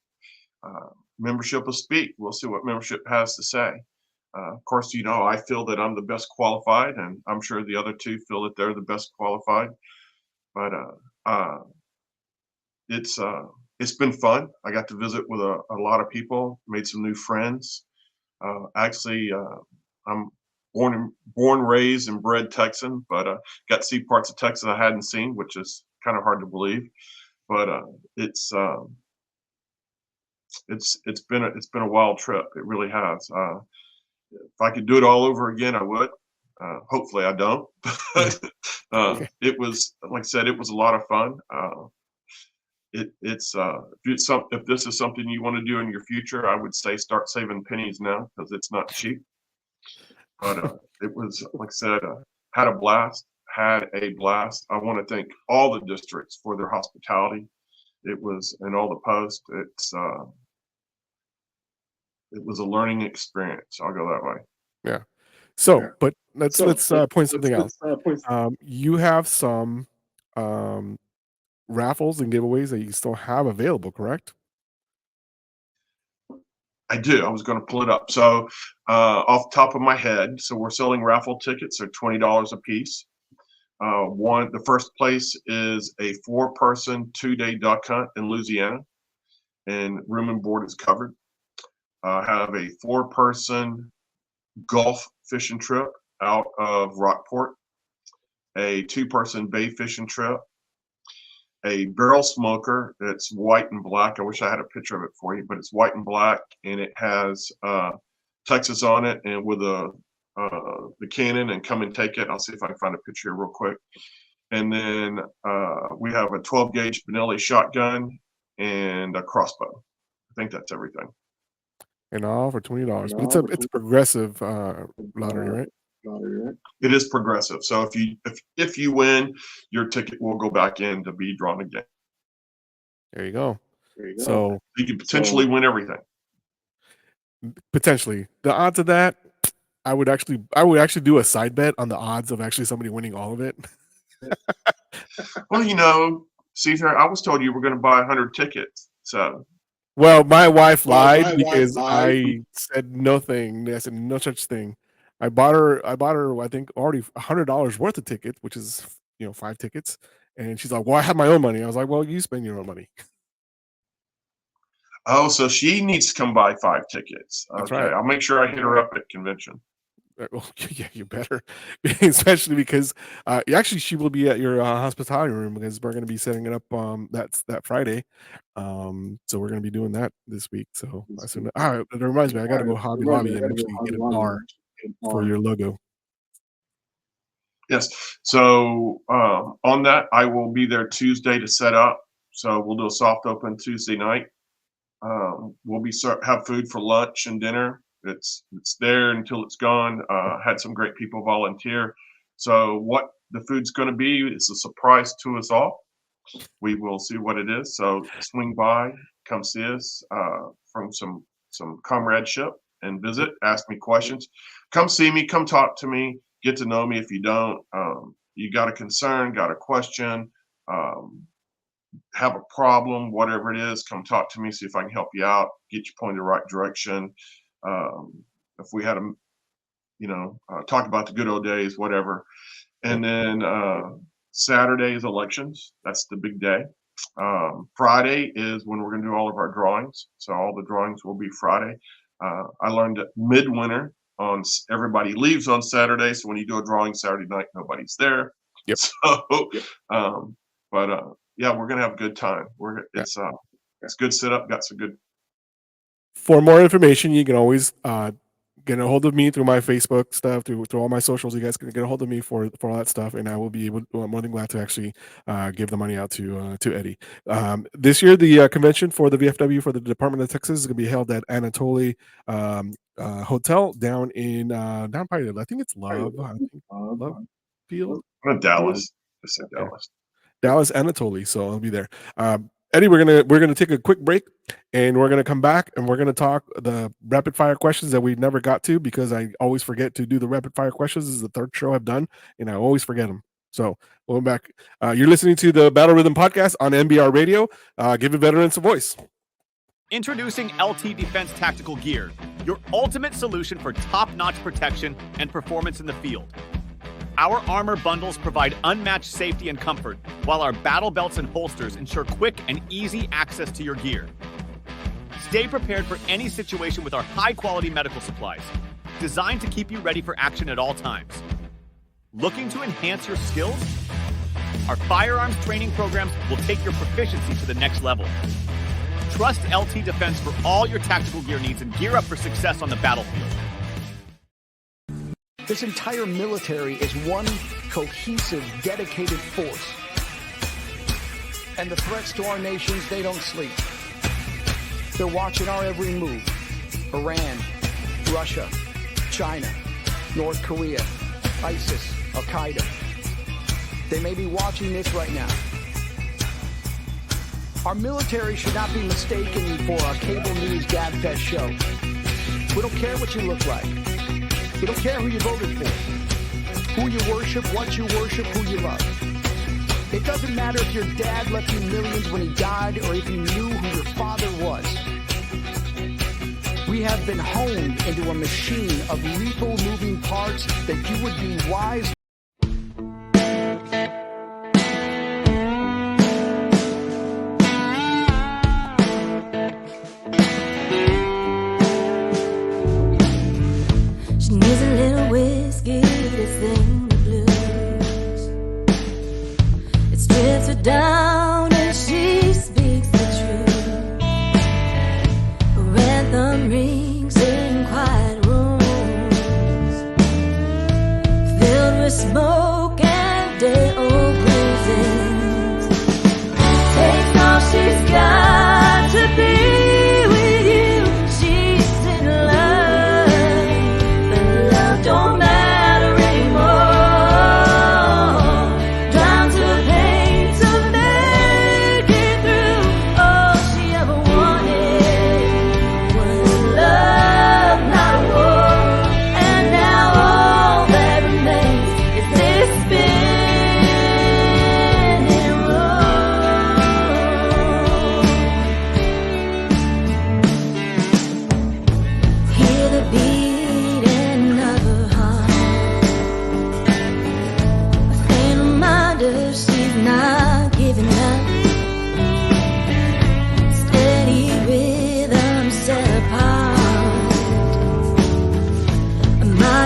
Membership will speak. We'll see what membership has to say. Of course, I feel that I'm the best qualified, and I'm sure the other two feel that they're the best qualified. But it's been fun. I got to visit with a lot of people, made some new friends. Actually, I'm born, raised, and bred Texan, but got to see parts of Texas I hadn't seen, which is kind of hard to believe. But it's been a wild trip. It really has. If I could do it all over again, I would. Hopefully, I don't. It was, like I said, it was a lot of fun. If this is something you want to do in your future, I would say start saving pennies now, because it's not cheap. But it was, like I said, had a blast. I want to thank all the districts for their hospitality. It was, and all the posts. It was a learning experience. I'll go that way. Yeah. So, but let's point something out. You have some raffles and giveaways that you still have available, correct? I do. I was going to pull it up. So, off the top of my head, so we're selling raffle tickets. They're $20 a piece. The first place is a 4-person 2-day duck hunt in Louisiana, and room and board is covered. Have a 4-person Gulf fishing trip out of Rockport, a 2-person bay fishing trip a barrel smoker that's white and black. I wish I had a picture of it for you, but it's white and black, and it has Texas on it, and with the cannon and come and take it. I'll see if I can find a picture real quick. And then we have a 12 gauge Benelli shotgun and a crossbow. I think that's everything. And all for $20. But it's a progressive lottery, right? It is progressive. So if you win, your ticket will go back in to be drawn again. There you go. So you can potentially win everything. Potentially. The odds of that, I would actually do a side bet on the odds of actually somebody winning all of it. Well, Caesar, I was told you were going to buy 100 tickets. So. Well, my wife lied because I said nothing. I said no such thing. I bought her, I think already $100 worth of tickets, which is 5 tickets. And she's like, well, I have my own money. I was like, well, you spend your own money. Oh, so she needs to come buy 5 tickets. That's okay, right. I'll make sure I hit her up at convention. Well, yeah, you better, especially because actually she will be at your hospitality room because we're going to be setting it up that Friday. So we're going to be doing that this week. So it reminds me, I got to go Hobby Lobby and actually get a bar for your logo. Yes. So on that, I will be there Tuesday to set up. So we'll do a soft open Tuesday night. We'll have food for lunch and dinner. It's there until it's gone. Had some great people volunteer. So what the food's going to be is a surprise to us all. We will see what it is. So swing by, come see us from some comradeship and visit. Ask me questions. Come see me. Come talk to me. Get to know me. If you don't, you got a concern, got a question, have a problem, whatever it is, come talk to me. See if I can help you out. Get you pointed in the right direction. If we had talk about the good old days, whatever. And then Saturday is elections. That's the big day. Friday is when we're going to do all of our drawings. So all the drawings will be Friday. I learned that midwinter everybody leaves on Saturday. So when you do a drawing Saturday night, nobody's there. Yep. So, yeah, we're going to have a good time. It's good setup. Got some good. For more information, you can always get a hold of me through my Facebook stuff, through all my socials. You guys can get a hold of me for all that stuff, and I will be I'm more than glad to actually give the money out to Eddie. This year, the convention for the VFW for the Department of Texas is going to be held at Anatoly Hotel down in down by, I think it's Love Field. Dallas. I said Dallas. Dallas Anatoly, so I'll be there. Eddie, we're gonna take a quick break, and we're gonna come back and we're gonna talk the rapid fire questions that we never got to because I always forget to do the rapid fire questions. This is the third show I've done, and I always forget them. So we'll be back. You're listening to the Battle Rhythm Podcast on NBR Radio. Giving veterans a voice. Introducing LT Defense Tactical Gear, your ultimate solution for top-notch protection and performance in the field. Our armor bundles provide unmatched safety and comfort, while our battle belts and holsters ensure quick and easy access to your gear. Stay prepared for any situation with our high-quality medical supplies, designed to keep you ready for action at all times. Looking to enhance your skills? Our firearms training programs will take your proficiency to the next level. Trust LT Defense for all your tactical gear needs and gear up for success on the battlefield. This entire military is one cohesive, dedicated force. And the threats to our nations, they don't sleep. They're watching our every move. Iran, Russia, China, North Korea, ISIS, Al-Qaeda. They may be watching this right now. Our military should not be mistaken for a cable news gabfest show. We don't care what you look like. We don't care who you voted for, who you worship, what you worship, who you love. It doesn't matter if your dad left you millions when he died or if you knew who your father was. We have been honed into a machine of lethal moving parts that you would be wise. She needs a little whiskey to sing the blues. It strips her down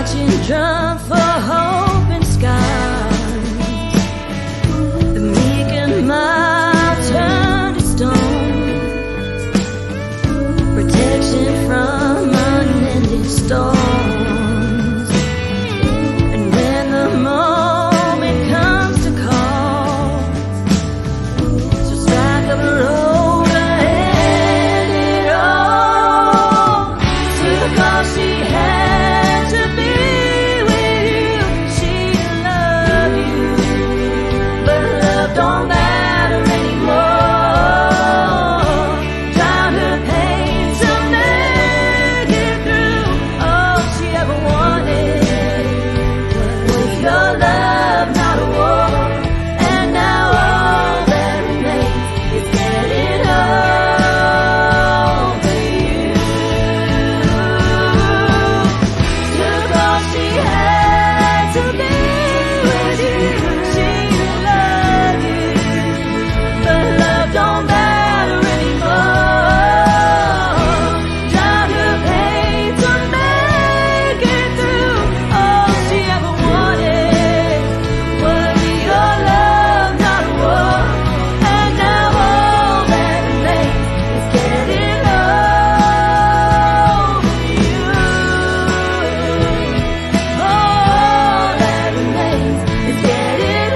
watching drum for hope and skies. The meek and mild turn to stone. Protection from unending storms. And when the moment comes to call, so strike up a road ahead it all. Took all she had to be with you. She loved you, but love don't matter anymore. Drowned her pain to make it through. All she ever wanted was your love, not a war. And now all that remains is getting over you. Took all she had to be with you. She loved you, but love don't matter anymore. Drowned her pain to make it through. All she ever wanted was your love, not a war. And now all that remains is getting over you. All that remains is getting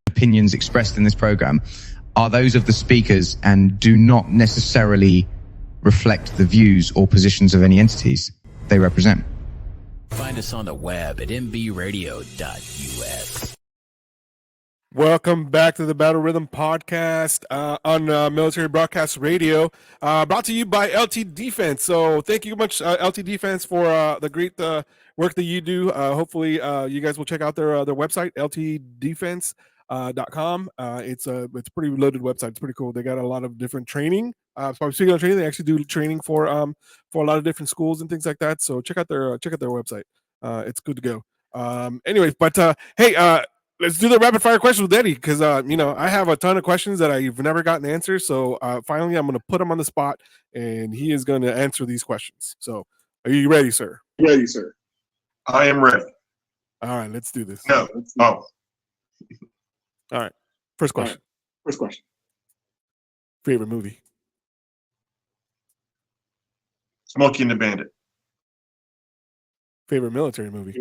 Opinions expressed in this program are those of the speakers and do not necessarily reflect the views or positions of any entities they represent. Find us on the web at mbradio.us. Welcome back to the Battle Rhythm Podcast on Military Broadcast Radio, brought to you by LT Defense. So thank you much, LT Defense, for the great work that you do. Hopefully, you guys will check out their website, ltdefense.com. It's a pretty loaded website. It's pretty cool. They got a lot of different training. Speaking of training, they actually do training for a lot of different schools and things like that. So check out their website. It's good to go. Anyways, but hey. Let's do the rapid fire questions with Eddie, because I have a ton of questions that I've never gotten answers. So finally, I'm going to put him on the spot, and he is going to answer these questions. So, are you ready, sir? Ready, sir. I am ready. All right, let's do this. No. Oh. All right. First question. First question. Favorite movie? Smokey and the Bandit. Favorite military movie?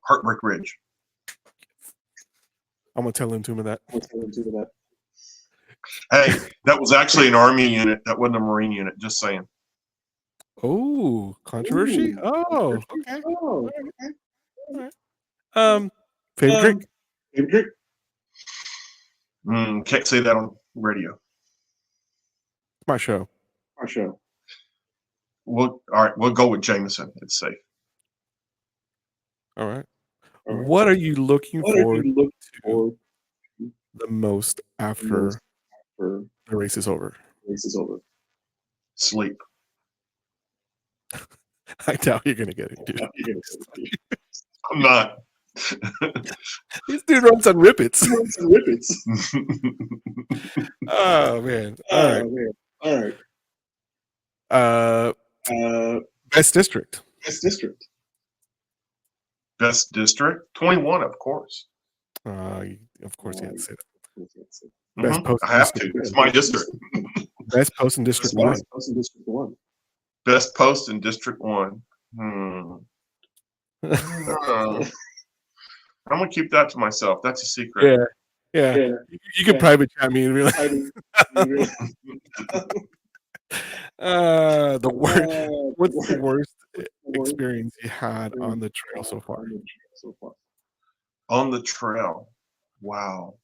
Heartbreak Ridge. I'm going to tell him to that. Hey, that was actually an Army unit. That wasn't a Marine unit. Just saying. Oh, controversy? Oh, okay. All right. Favorite drink? Can't say that on radio. My show. All right, we'll go with Jameson. It's safe. All right. What are you looking forward to the most after the race is over? Sleep. I doubt you're gonna get it, dude. I'm not. This dude runs on rippets. Oh man. All right. Best district. Best district? 21, of course. Of course, you have to say that. Best post. I have to. It's my district. Best post in District 1. Best post in District 1. I'm gonna keep that to myself. That's a secret. Yeah. You can private chat me and be like, what's the worst experience you had on the trail so far? On the trail, wow.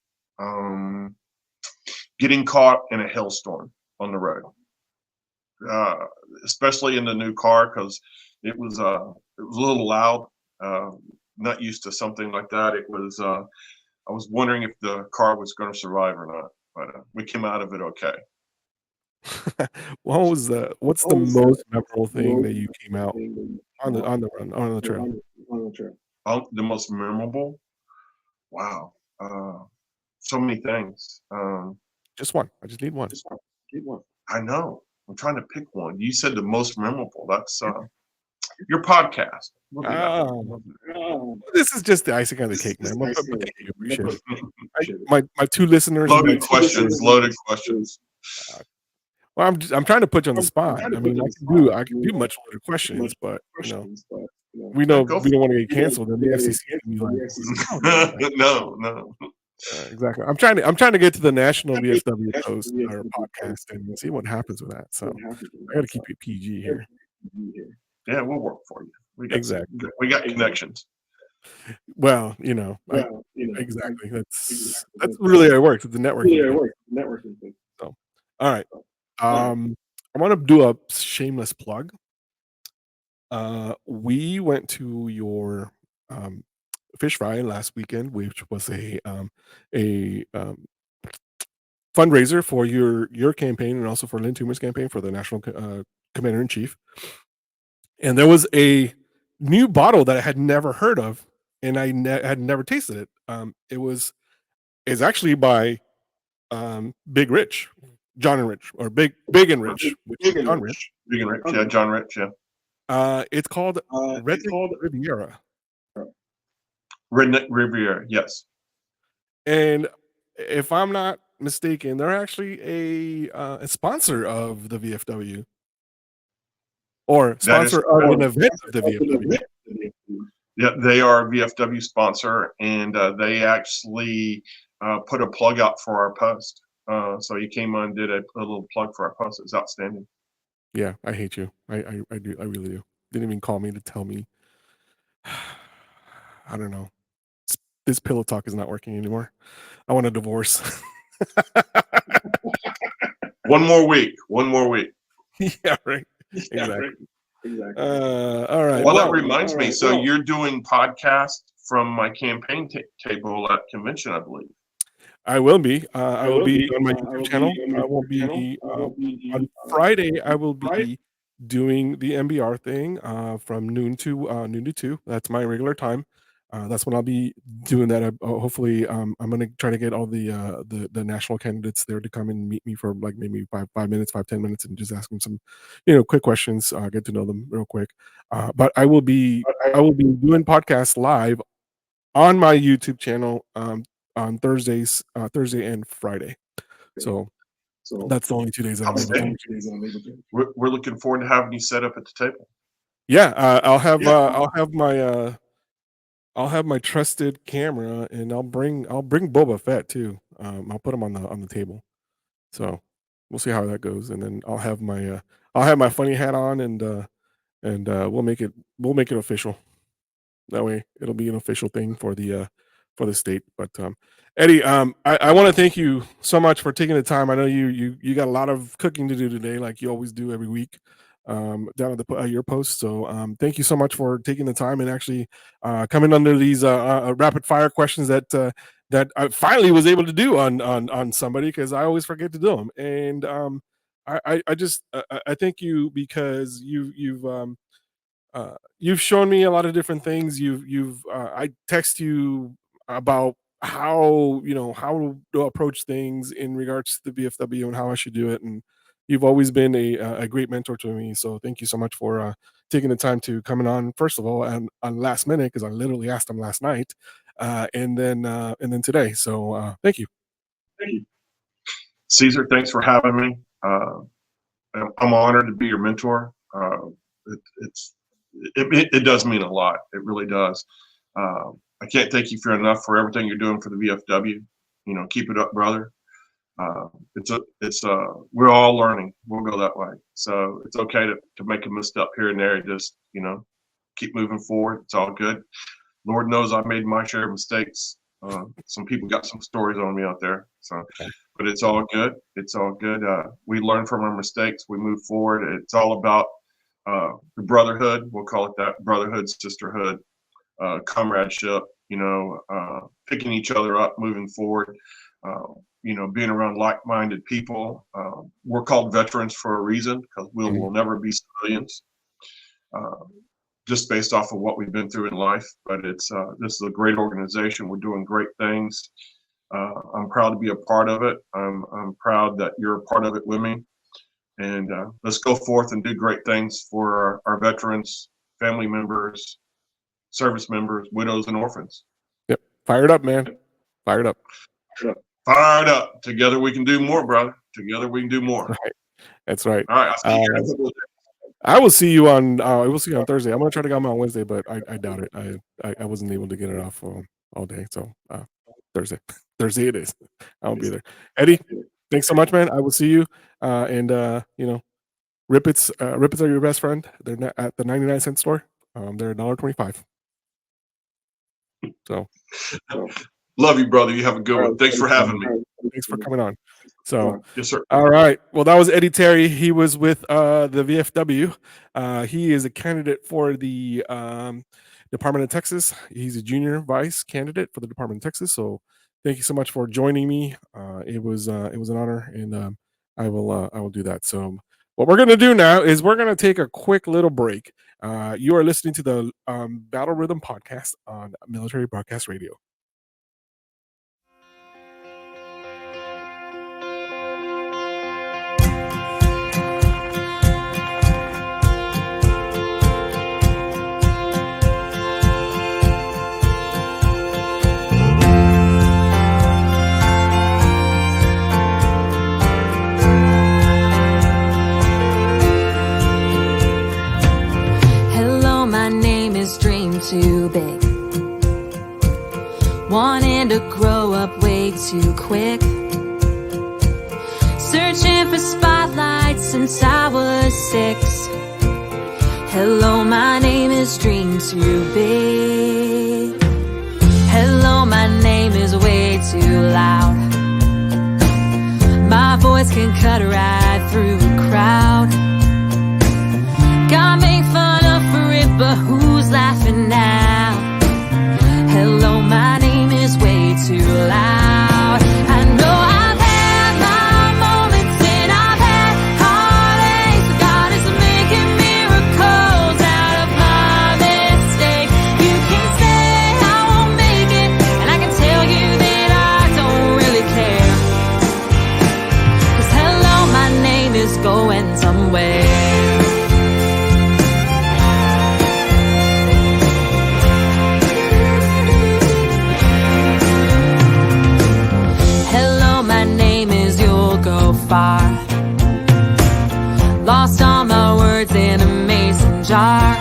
Getting caught in a hailstorm on the road, especially in the new car, because it was a little loud. Not used to something like that. It was. I was wondering if the car was going to survive or not, but we came out of it okay. What's the most memorable thing that you came out on the trail? The most memorable. Wow. So many things. Just one. I just need one. I know. I'm trying to pick one. You said the most memorable. That's your podcast. We'll do that. This is just the icing on the cake, man. But thank you. Appreciate it. My two listeners. Loaded questions. Loaded questions. Well, I'm trying to put you on the spot. I mean, I can do much loaded questions, but we know we don't want to get canceled, and the FCC can be like, no. Exactly. I'm trying to get to the national VFW post or podcast and see what happens with that. So I got to keep it PG here. Yeah, we'll work for you. Exactly. We got connections. Well, exactly. That's really how it works. It's the networking. So, all right. I want to do a shameless plug. We went to your fish fry last weekend, which was a fundraiser for your campaign and also for Lynn Toomer's campaign for the National Commander in Chief. And there was a new bottle that I had never heard of, and I had never tasted it. It's actually by Big Rich, John and Rich, or Big and Rich, which is John Rich. Big and Rich, yeah, John Rich, yeah. It's called Redneck Riviera. Redneck Riviera, yes. And if I'm not mistaken, they're actually a sponsor of the VFW. Or sponsor of an event of the VFW. Yeah, they are a VFW sponsor, and they actually put a plug out for our post. So he came on and did a little plug for our post. It was outstanding. Yeah, I hate you. I do. I really do. Didn't even call me to tell me. I don't know. This pillow talk is not working anymore. I want a divorce. One more week. Yeah, right. Exactly. All right. Well, that reminds me. So you're doing podcasts from my campaign table at convention, I believe. I will be. I will be on my YouTube channel. I will be on Friday. I will be doing the MBR thing from noon to 2. That's my regular time. That's when I'll be doing that. Hopefully, I'm going to try to get all the national candidates there to come and meet me for like maybe 5 minutes, 5-10 minutes, and just ask them some, quick questions. Get to know them real quick. But I will be doing podcasts live on my YouTube channel on Thursday and Friday. So that's the only 2 days that I'm able to. We're looking forward to having you set up at the table. Yeah, I'll have my trusted camera, and I'll bring Boba Fett too. I'll put him on the table. So we'll see how that goes, and then I'll have my funny hat on, and we'll make it official. That way, it'll be an official thing for the state. But Eddie, I want to thank you so much for taking the time. I know you got a lot of cooking to do today, like you always do every week. Down at your post. So thank you so much for taking the time and actually coming under these rapid fire questions that I finally was able to do on somebody, because I always forget to do them. And I thank you because you've shown me a lot of different things. I text you about how to approach things in regards to the VFW and how I should do it, and you've always been a great mentor to me. So thank you so much for taking the time to coming on, first of all, and on last minute, because I literally asked him last night, and then today. So thank you. Caesar, thanks for having me. I'm honored to be your mentor. It does mean a lot. It really does. I can't thank you enough for everything you're doing for the VFW. Keep it up, brother. We're all learning. We'll go that way. So it's okay to make a misstep here and there. Just, keep moving forward. It's all good. Lord knows I made my share of mistakes. Some people got some stories on me out there. So, but it's all good. It's all good. We learn from our mistakes. We move forward. It's all about the brotherhood. We'll call it that: brotherhood, sisterhood, comradeship. Picking each other up, moving forward. Being around like-minded people. We're called veterans for a reason, because we will never be civilians. just based off of what we've been through in life. But it's this is a great organization. We're doing great things. I'm proud to be a part of it. I'm proud that you're a part of it with me. And let's go forth and do great things for our veterans, family members, service members, widows, and orphans. Yep. Fired up, man. Fired up. Fired up. Together we can do more, brother. Together we can do more. Right. That's right. All right. I'll see you in a couple of days. I will see you on. We'll see you on Thursday. I'm gonna try to come on Wednesday, but I doubt it. I wasn't able to get it off all day, so Thursday. Thursday it is. I'll be there. Eddie, thanks so much, man. I will see you. And Rippets are your best friend. They're at the 99-cent store. They're $1.25. So, love you, brother. You have a good one. Thanks for having me. Thanks for coming on. So, yes, sir. All right. Well, that was Eddie Terry. He was with the VFW. He is a candidate for the Department of Texas. He's a junior vice candidate for the Department of Texas. So, thank you so much for joining me. It was an honor, and I will do that. So, what we're going to do now is we're going to take a quick little break. You are listening to the Battle Rhythm podcast on Military Broadcast Radio. Too big, wanting to grow up way too quick, searching for spotlights since I was 6. Hello, my name is Dream Too Big. Hello, my name is way too loud. My voice can cut right through a crowd. God make fun of for it, but who's laughing now? Hello, my name is way too loud. I know I've had my moments and I've had heartaches, but God is making miracles out of my mistakes. You can say I won't make it, and I can tell you that I don't really care. 'Cause hello, my name is going somewhere. Far. Lost all my words in a mason jar.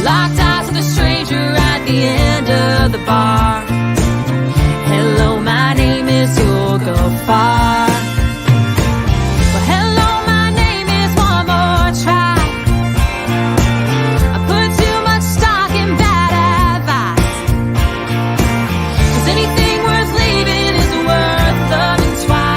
Locked eyes with a stranger at the end of the bar. Hello, my name is You'll Go Far. Well, hello, my name is One More Try. I put too much stock in bad advice, 'cause anything worth leaving is worth loving twice.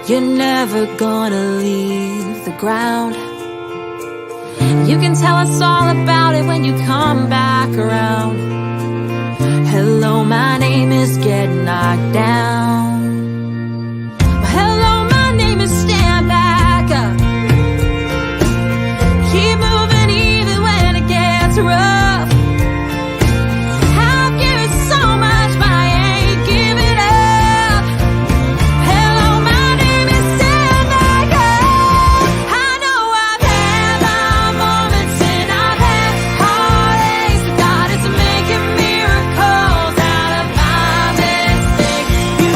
You're never gonna leave the ground. You can tell us all about it when you come back around. Hello, my name is Get Knocked Down. Hello, my name is Stand Back Up. Keep moving even when it gets rough. You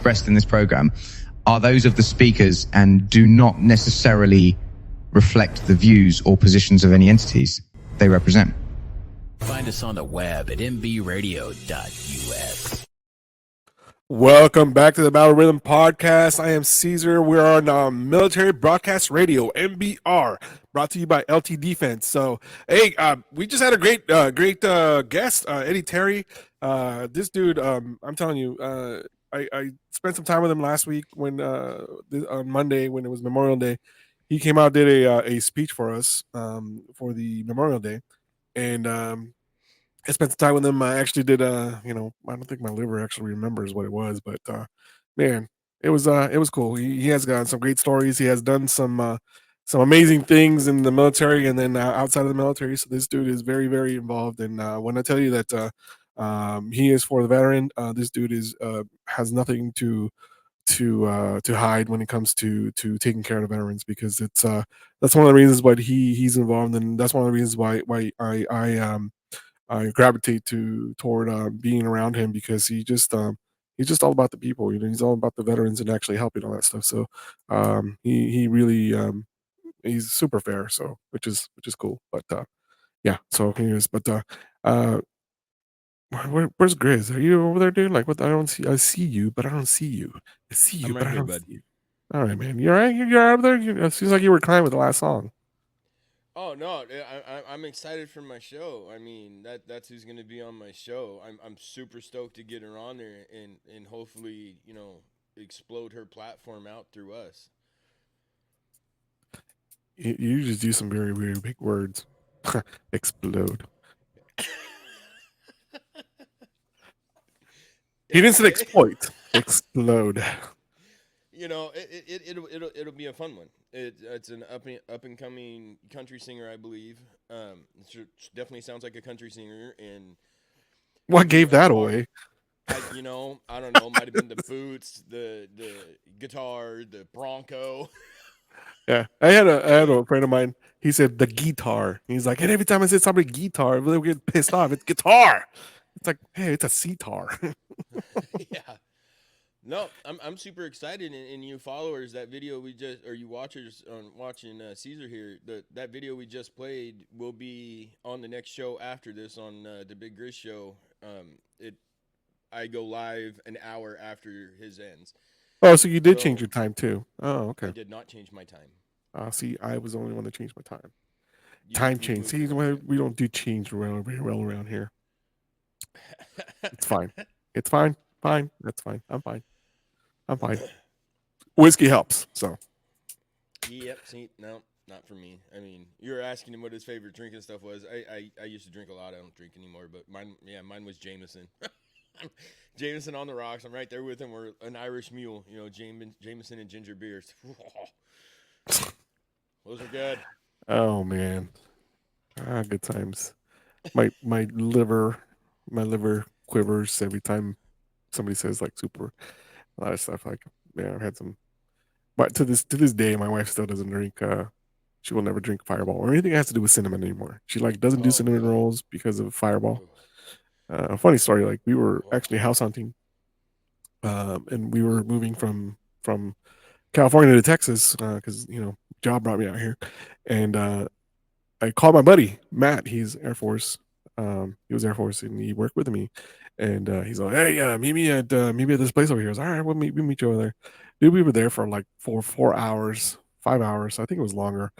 expressed in this program are those of the speakers and do not necessarily reflect the views or positions of any entities they represent. Find us on the web at mbradio.us. Welcome back to the Battle Rhythm Podcast. I am Caesar. We're on Military Broadcast Radio, MBR, brought to you by LT Defense. So, hey, we just had a great guest, Eddie Terry. This dude, I'm telling you, I spent some time with him last week when on Monday when it was Memorial Day. He came out, did a speech for us for the Memorial Day, and I spent some time with him. I actually did I don't think my liver actually remembers what it was, but man, it was cool. He has got some great stories. He has done some amazing things in the military and then outside of the military. So this dude is very, very involved. And when I tell you that he is for the veteran, this dude has nothing to hide when it comes to taking care of the veterans, because that's one of the reasons why he's involved, and that's one of the reasons why I gravitate toward being around him, because he's just all about the people. He's all about the veterans and actually helping all that stuff. So he really he's super fair. So which is cool. But yeah. So he is. But where's Grizz? Are you over there, dude? Like, what? I see you, but I don't see you. I see you, I'm but right I here, don't bud. see you. All right, man. You're right. You're over there. It seems like you were crying with the last song. Oh no, I'm excited for my show. I mean, that's who's gonna be on my show. I'm super stoked to get her on there and hopefully explode her platform out through us. You just use some very, very big words. Explode. He didn't say exploit. Explode. It'll be a fun one. It's an up and coming country singer, I believe. It definitely sounds like a country singer. And what gave that away? I don't know. Might have been the boots, the guitar, the Bronco. Yeah, I had a friend of mine. He said the guitar. He's like, and every time I said somebody guitar, they would get pissed off. It's guitar. It's like, hey, it's a sitar. Yeah. No, I'm super excited, and you followers, that video you watchers on watching Caesar here, that video we just played will be on the next show after this on the Big Grizz show. I go live an hour after his ends. Oh, so you did change your time too? Oh, okay. I did not change my time. See, I was the only one that changed my time. You Change. See, we don't do change very well around here. It's fine. It's fine. Fine. That's fine. I'm fine. Whiskey helps. So. Yep. See, no, not for me. I mean, you were asking him what his favorite drink and stuff was. I used to drink a lot. I don't drink anymore, but mine was Jameson. Jameson on the rocks. I'm right there with him. We're an Irish mule, Jameson and ginger beers. Those are good. Oh man, good times. My liver quivers every time somebody says like super, a lot of stuff. Like, yeah, I've had some, but to this day, my wife still doesn't drink. She will never drink Fireball or anything that has to do with cinnamon anymore. She doesn't do cinnamon rolls because of Fireball. Funny story. Like, we were actually house hunting, and we were moving from California to Texas because job brought me out here, and I called my buddy Matt. He's Air Force. He was Air Force, and he worked with me. And he's like, "Hey, meet me at this place over here." I was like, "All right, we'll meet you over there." Dude, we were there for like 4 hours, 5 hours. I think it was longer.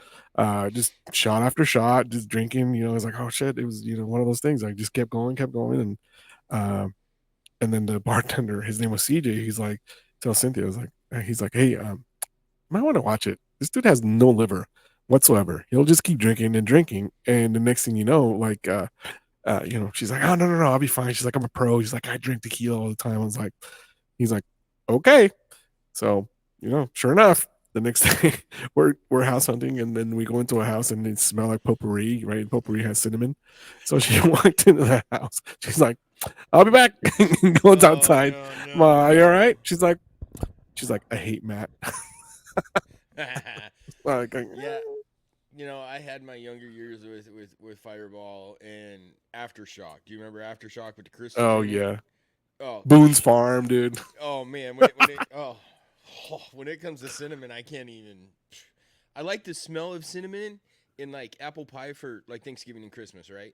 Just shot after shot, just drinking. It was like, oh shit. It was one of those things. I just kept going, and then the bartender, his name was CJ. He's like, tell Cynthia, he's like, hey, might want to watch it. This dude has no liver whatsoever. He'll just keep drinking and drinking, and the next thing you know, like, she's like, oh no, I'll be fine. She's like, I'm a pro. She's like, I drink tequila all the time. He's like, okay. So, sure enough, the next day we're house hunting, and then we go into a house and it smells like potpourri, right? Potpourri has cinnamon. So she walked into the house. She's like, I'll be back. Goes outside. No, are you all right? She's like, I hate Matt. Yeah. I had my younger years with Fireball and Aftershock. Do you remember Aftershock with the crystal? Oh, yeah. Oh, Boone's Farm, dude. oh man, when it comes to cinnamon, I can't even. I like the smell of cinnamon in like apple pie for like Thanksgiving and Christmas, right?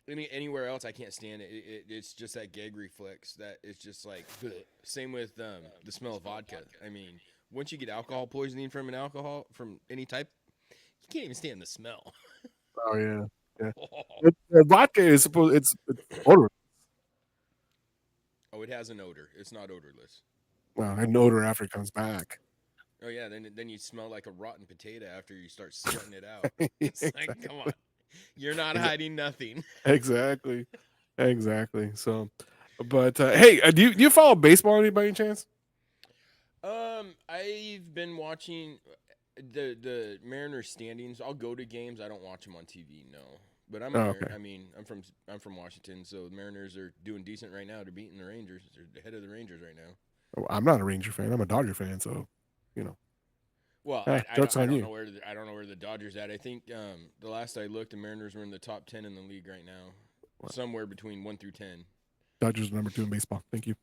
Anywhere else, I can't stand it. It's just that gag reflex that it's just like. Bleh. Same with the smell of vodka. I mean, once you get alcohol poisoning from any type, you can't even stand the smell. Oh yeah, yeah. The vodka is supposed it's odor. Oh, it has an odor. It's not odorless. Well, an odor after it comes back. Oh yeah, then you smell like a rotten potato after you start sweating it out. It's like, come on, you're not hiding nothing. Exactly. So, but hey, do you follow baseball any by any chance? I've been watching the Mariners standings. I'll go to games. I don't watch them on TV. No, but I'm okay. I mean, I'm from Washington, so the Mariners are doing decent right now. They're beating the Rangers. They're ahead of the Rangers right now. Oh, I'm not a Ranger fan. I'm a Dodger fan. So, you know. Well, I don't know where the Dodgers at. I think the last I looked, the Mariners were in the top 10 in the league right now, somewhere between 1 through 10. Dodgers number 2 in baseball. Thank you.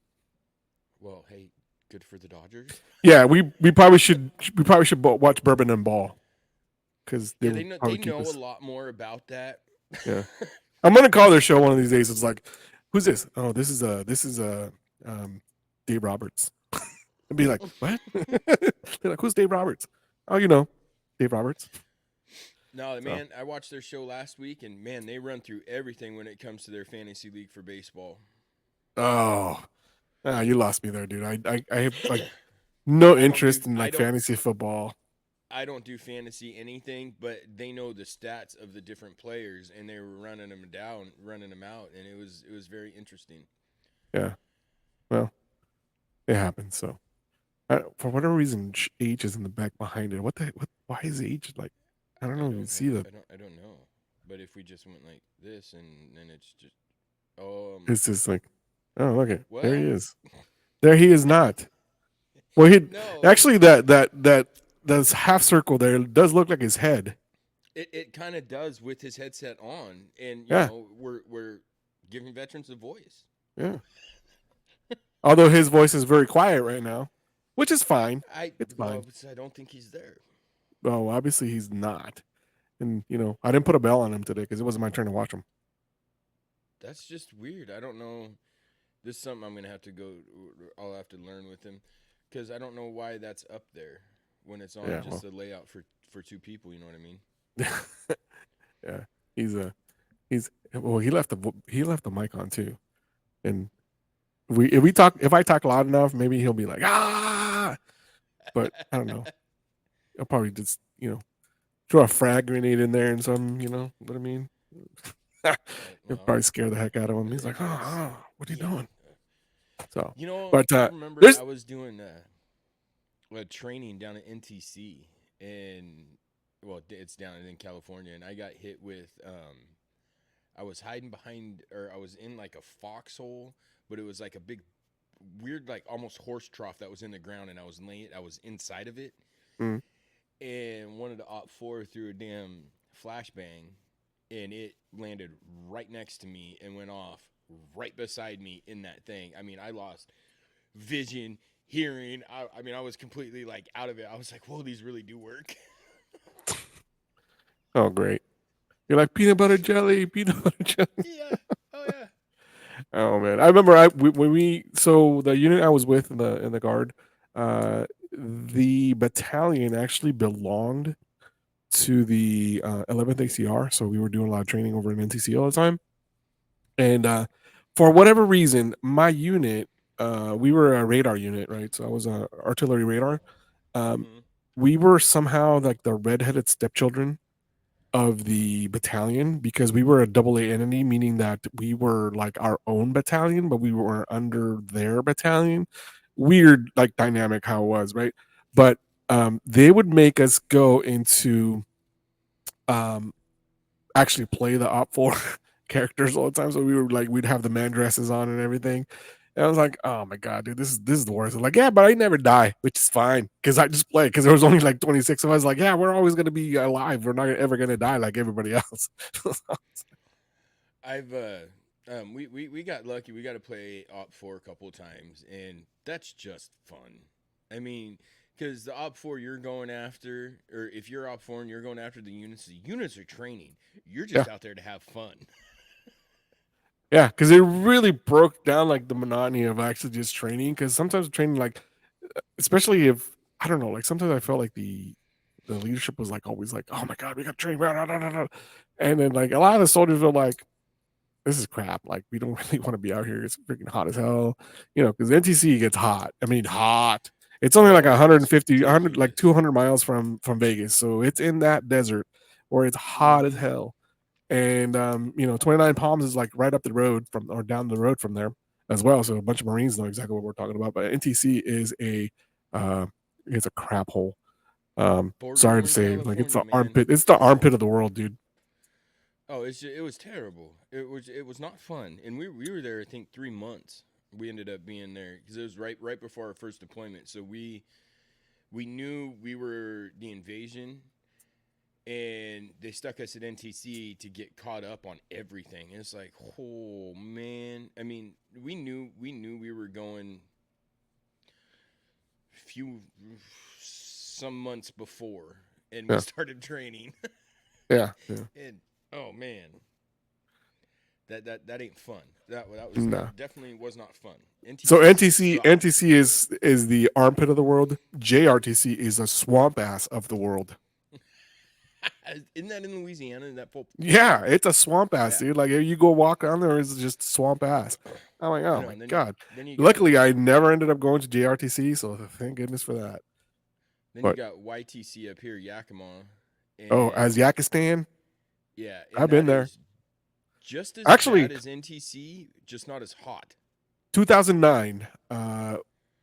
Well, hey, good for the Dodgers. Yeah, we probably should watch Bourbon and Ball because they know a lot more about that. Yeah, I'm gonna call their show one of these days. It's like, who's this? Oh, this is Dave Roberts. And be like, what? They're like, who's Dave Roberts? Oh, you know, Dave Roberts. No, man, I watched their show last week, and man, they run through everything when it comes to their fantasy league for baseball. Oh, you lost me there, dude. I have like no interest in like fantasy football. I don't do fantasy anything, but they know the stats of the different players, and they were running them out, and it was very interesting. Yeah, well, it happens. So, for whatever reason, H is in the back behind it. Why is H like? I don't know. You see that? I don't know. But if we just went like this, and then it's just, it's just like, oh, okay, well, there he is. There he is not. Well, actually that half circle there does look like his head. It kind of does with his headset on, and you know we're giving veterans a voice. Yeah. Although his voice is very quiet right now, which is fine. It's fine. I don't think he's there. Well, obviously he's not, and you know I didn't put a bell on him today because it wasn't my turn to watch him. That's just weird. I don't know. This is something I'm gonna have to go. I'll have to learn with him because I don't know why that's up there when it's on a layout for 2 people. You know what I mean? Yeah, he left the mic on too, and if I talk loud enough, maybe he'll be like but I don't know. I'll probably just throw a frag grenade in there and something. You know what I mean? It'll probably scare the heck out of him. He's like, what are you doing? So but I remember I was doing a training down at NTC, and it's down in California, and I got hit with I was hiding behind, or I was in like a foxhole, but it was like a big weird like almost horse trough that was in the ground, and I was inside of it. And one of the Op 4 threw a damn flashbang, and it landed right next to me and went off right beside me in that thing. I mean, I lost vision, hearing. I mean, I was completely like out of it. I was like, whoa, these really do work. Oh, great. You're like peanut butter jelly. Yeah. Oh, yeah. Oh, man. I remember so the unit I was with in the guard, the battalion actually belonged to the 11th ACR. So we were doing a lot of training over in NTC all the time. And for whatever reason, my unit, we were a radar unit, right? So I was a artillery radar. We were somehow like the redheaded stepchildren of the battalion because we were a AA entity, meaning that we were like our own battalion, but we were under their battalion. Weird like dynamic how it was, right? But they would make us go into actually play the Op 4 characters all the time. So we'd have the man dresses on and everything. And I was like, oh my God, dude, this is the worst. I'm like, yeah, but I never die, which is fine. Cause I just play. Cause there was only like 26 of us. Like, yeah, we're always going to be alive. We're not ever going to die like everybody else. We got lucky. We got to play Op 4 a couple of times, and that's just fun. I mean, because the Op 4 you're going after, or if you're Op 4 and you're going after the units are training. You're just out there to have fun. Yeah, because it really broke down like the monotony of actually just training. Because sometimes training, like, especially if I don't know, like sometimes I felt like the leadership was like always like, oh my god, we got to train, blah, blah, blah, blah. And then like a lot of the soldiers were like, this is crap. Like we don't really want to be out here. It's freaking hot as hell, because NTC gets hot. I mean, hot. It's only like 150, 100, like 200 miles from Vegas, so it's in that desert where it's hot as hell. And 29 Palms is like right up the road from or down the road from there as well. So a bunch of Marines know exactly what we're talking about. But NTC is uh, it's a crap hole. Sorry to say, like it's the armpit. It's the armpit of the world, dude. Oh, it was terrible. It was not fun, and we were there. I think 3 months. We ended up being there because it was right before our first deployment. So we knew we were the invasion, and they stuck us at NTC to get caught up on everything. And it's like, oh man. I mean, we knew we were going some months before, and we started training. Yeah. And oh man, that ain't fun. That definitely was not fun. So NTC is the armpit of the world. JRTC is a swamp ass of the world. Isn't that in Louisiana? Yeah, it's a swamp ass, dude. Like you go walk on there, it's just swamp ass. I'm like, oh my god. Luckily, I never ended up going to JRTC, so thank goodness for that. Then you got YTC up here, Yakima. As Yakistan. Yeah, I've been there. Just as bad as NTC, just not as hot. 2009,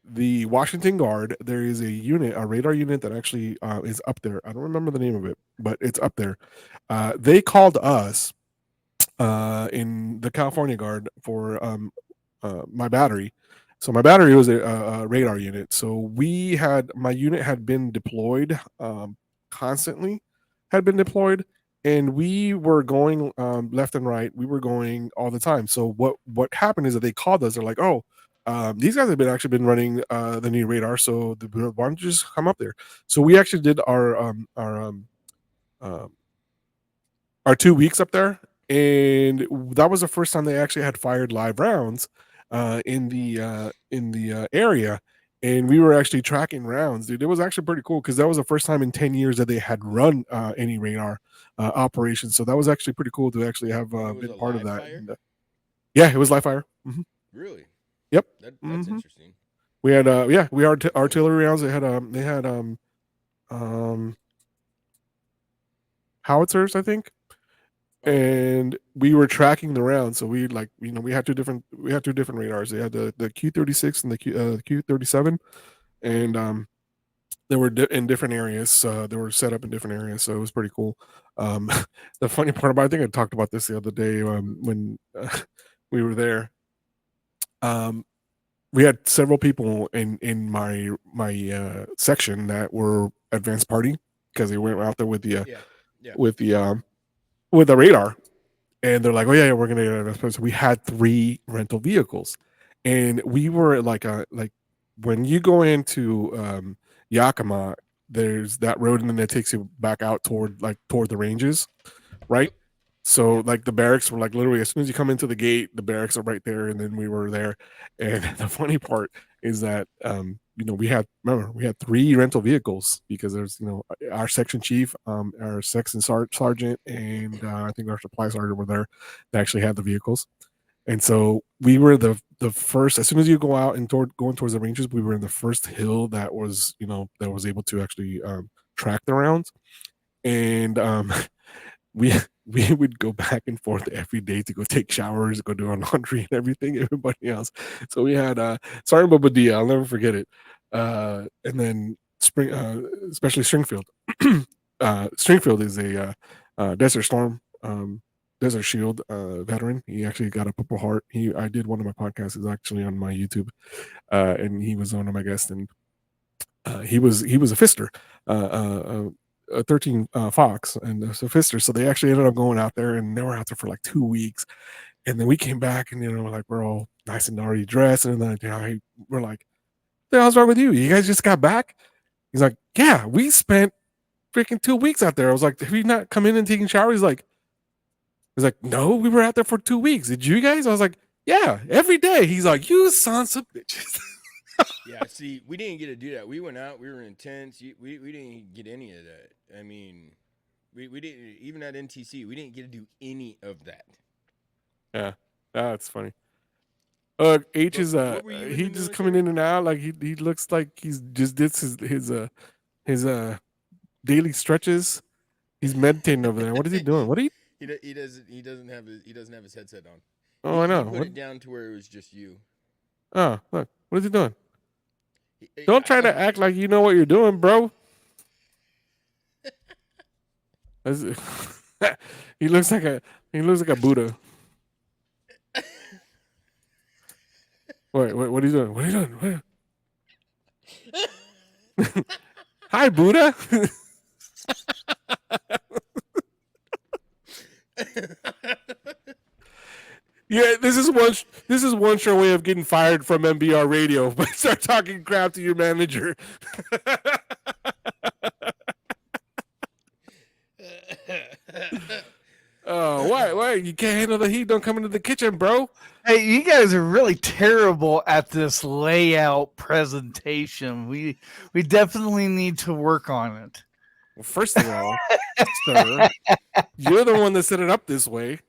the Washington Guard. There is a radar unit that actually is up there. I don't remember the name of it, but it's up there. They called us in the California Guard for my battery. So my battery was a radar unit. So my unit had been deployed constantly, and we were going left and right. We were going all the time. So what happened is that they called us. They're like, oh, these guys have actually been running the new radar. So why don't you just come up there? So we actually did our 2 weeks up there, and that was the first time they actually had fired live rounds in the area. And we were actually tracking rounds, dude. It was actually pretty cool because that was the first time in 10 years that they had run any radar operations. So that was actually pretty cool to actually have been part of that. And, yeah, it was live fire. Mm-hmm. Really? Yep. That's interesting. We had artillery rounds. They had howitzers, I think. And we were tracking the rounds, so we had two different radars. They had the Q36 and the Q37, and they were in different areas. They were set up in different areas, so it was pretty cool. The funny part about, I think I talked about this the other day when we were there. We had several people in my section that were advanced party because they went out there with the radar, and they're like, oh yeah, we're gonna get advanced. So we had 3 rental vehicles, and we were like when you go into Yakima, there's that road, and then it takes you back out toward the ranges, right? So like the barracks were like literally as soon as you come into the gate, the barracks are right there, and then we were there. And the funny part is that we had 3 rental vehicles because there's our section chief, our section sergeant, and I think our supply sergeant were there. They actually had the vehicles, and so we were the first. As soon as you go out and going towards the ranges, we were in the first hill that was that was able to actually track the rounds, and we would go back and forth every day to go take showers, go do our laundry and everything, everybody else. So we had Sergeant Bobadilla, I'll never forget it. And then especially Stringfield. Stringfield is a Desert Storm, Desert Shield veteran. He actually got a Purple Heart. I did one of my podcasts, is actually on my YouTube, and he was one of my guests, and he was a fister, a 13 Fox and a Fister. So they actually ended up going out there, and they were out there for like 2 weeks. And then we came back, and like we're all nice and already dressed, and then we're like, "What the hell's wrong with you? You guys just got back?" He's like, "Yeah, we spent freaking 2 weeks out there." I was like, "Have you not come in and taken showers?" He's like, "No, we were out there for 2 weeks. Did you guys?" I was like, "Yeah, every day." He's like, "You sons of bitches." Yeah, see, we didn't get to do that. We went out, we were in tents. We didn't get any of that. I mean, we didn't, even at NTC, we didn't get to do any of that. Yeah, that's funny. H is what were you in he the just coming in and out, like he looks like he's just did his daily stretches. He's meditating over there. What is he doing? What are you? He doesn't have his headset on. Oh, I know. He put What? it down to where it was just you. Oh, look. What is he doing? Don't try to act like you know what you're doing, bro. He looks like a Buddha. Wait, what are you doing? What are you doing? Hi, Buddha. Yeah, this is one sure way of getting fired from MBR Radio. But start talking crap to your manager. Oh, why? You can't handle the heat? Don't come into the kitchen, bro. Hey, you guys are really terrible at this layout presentation. We definitely need to work on it. Well, first of all, sir, you're the one that set it up this way.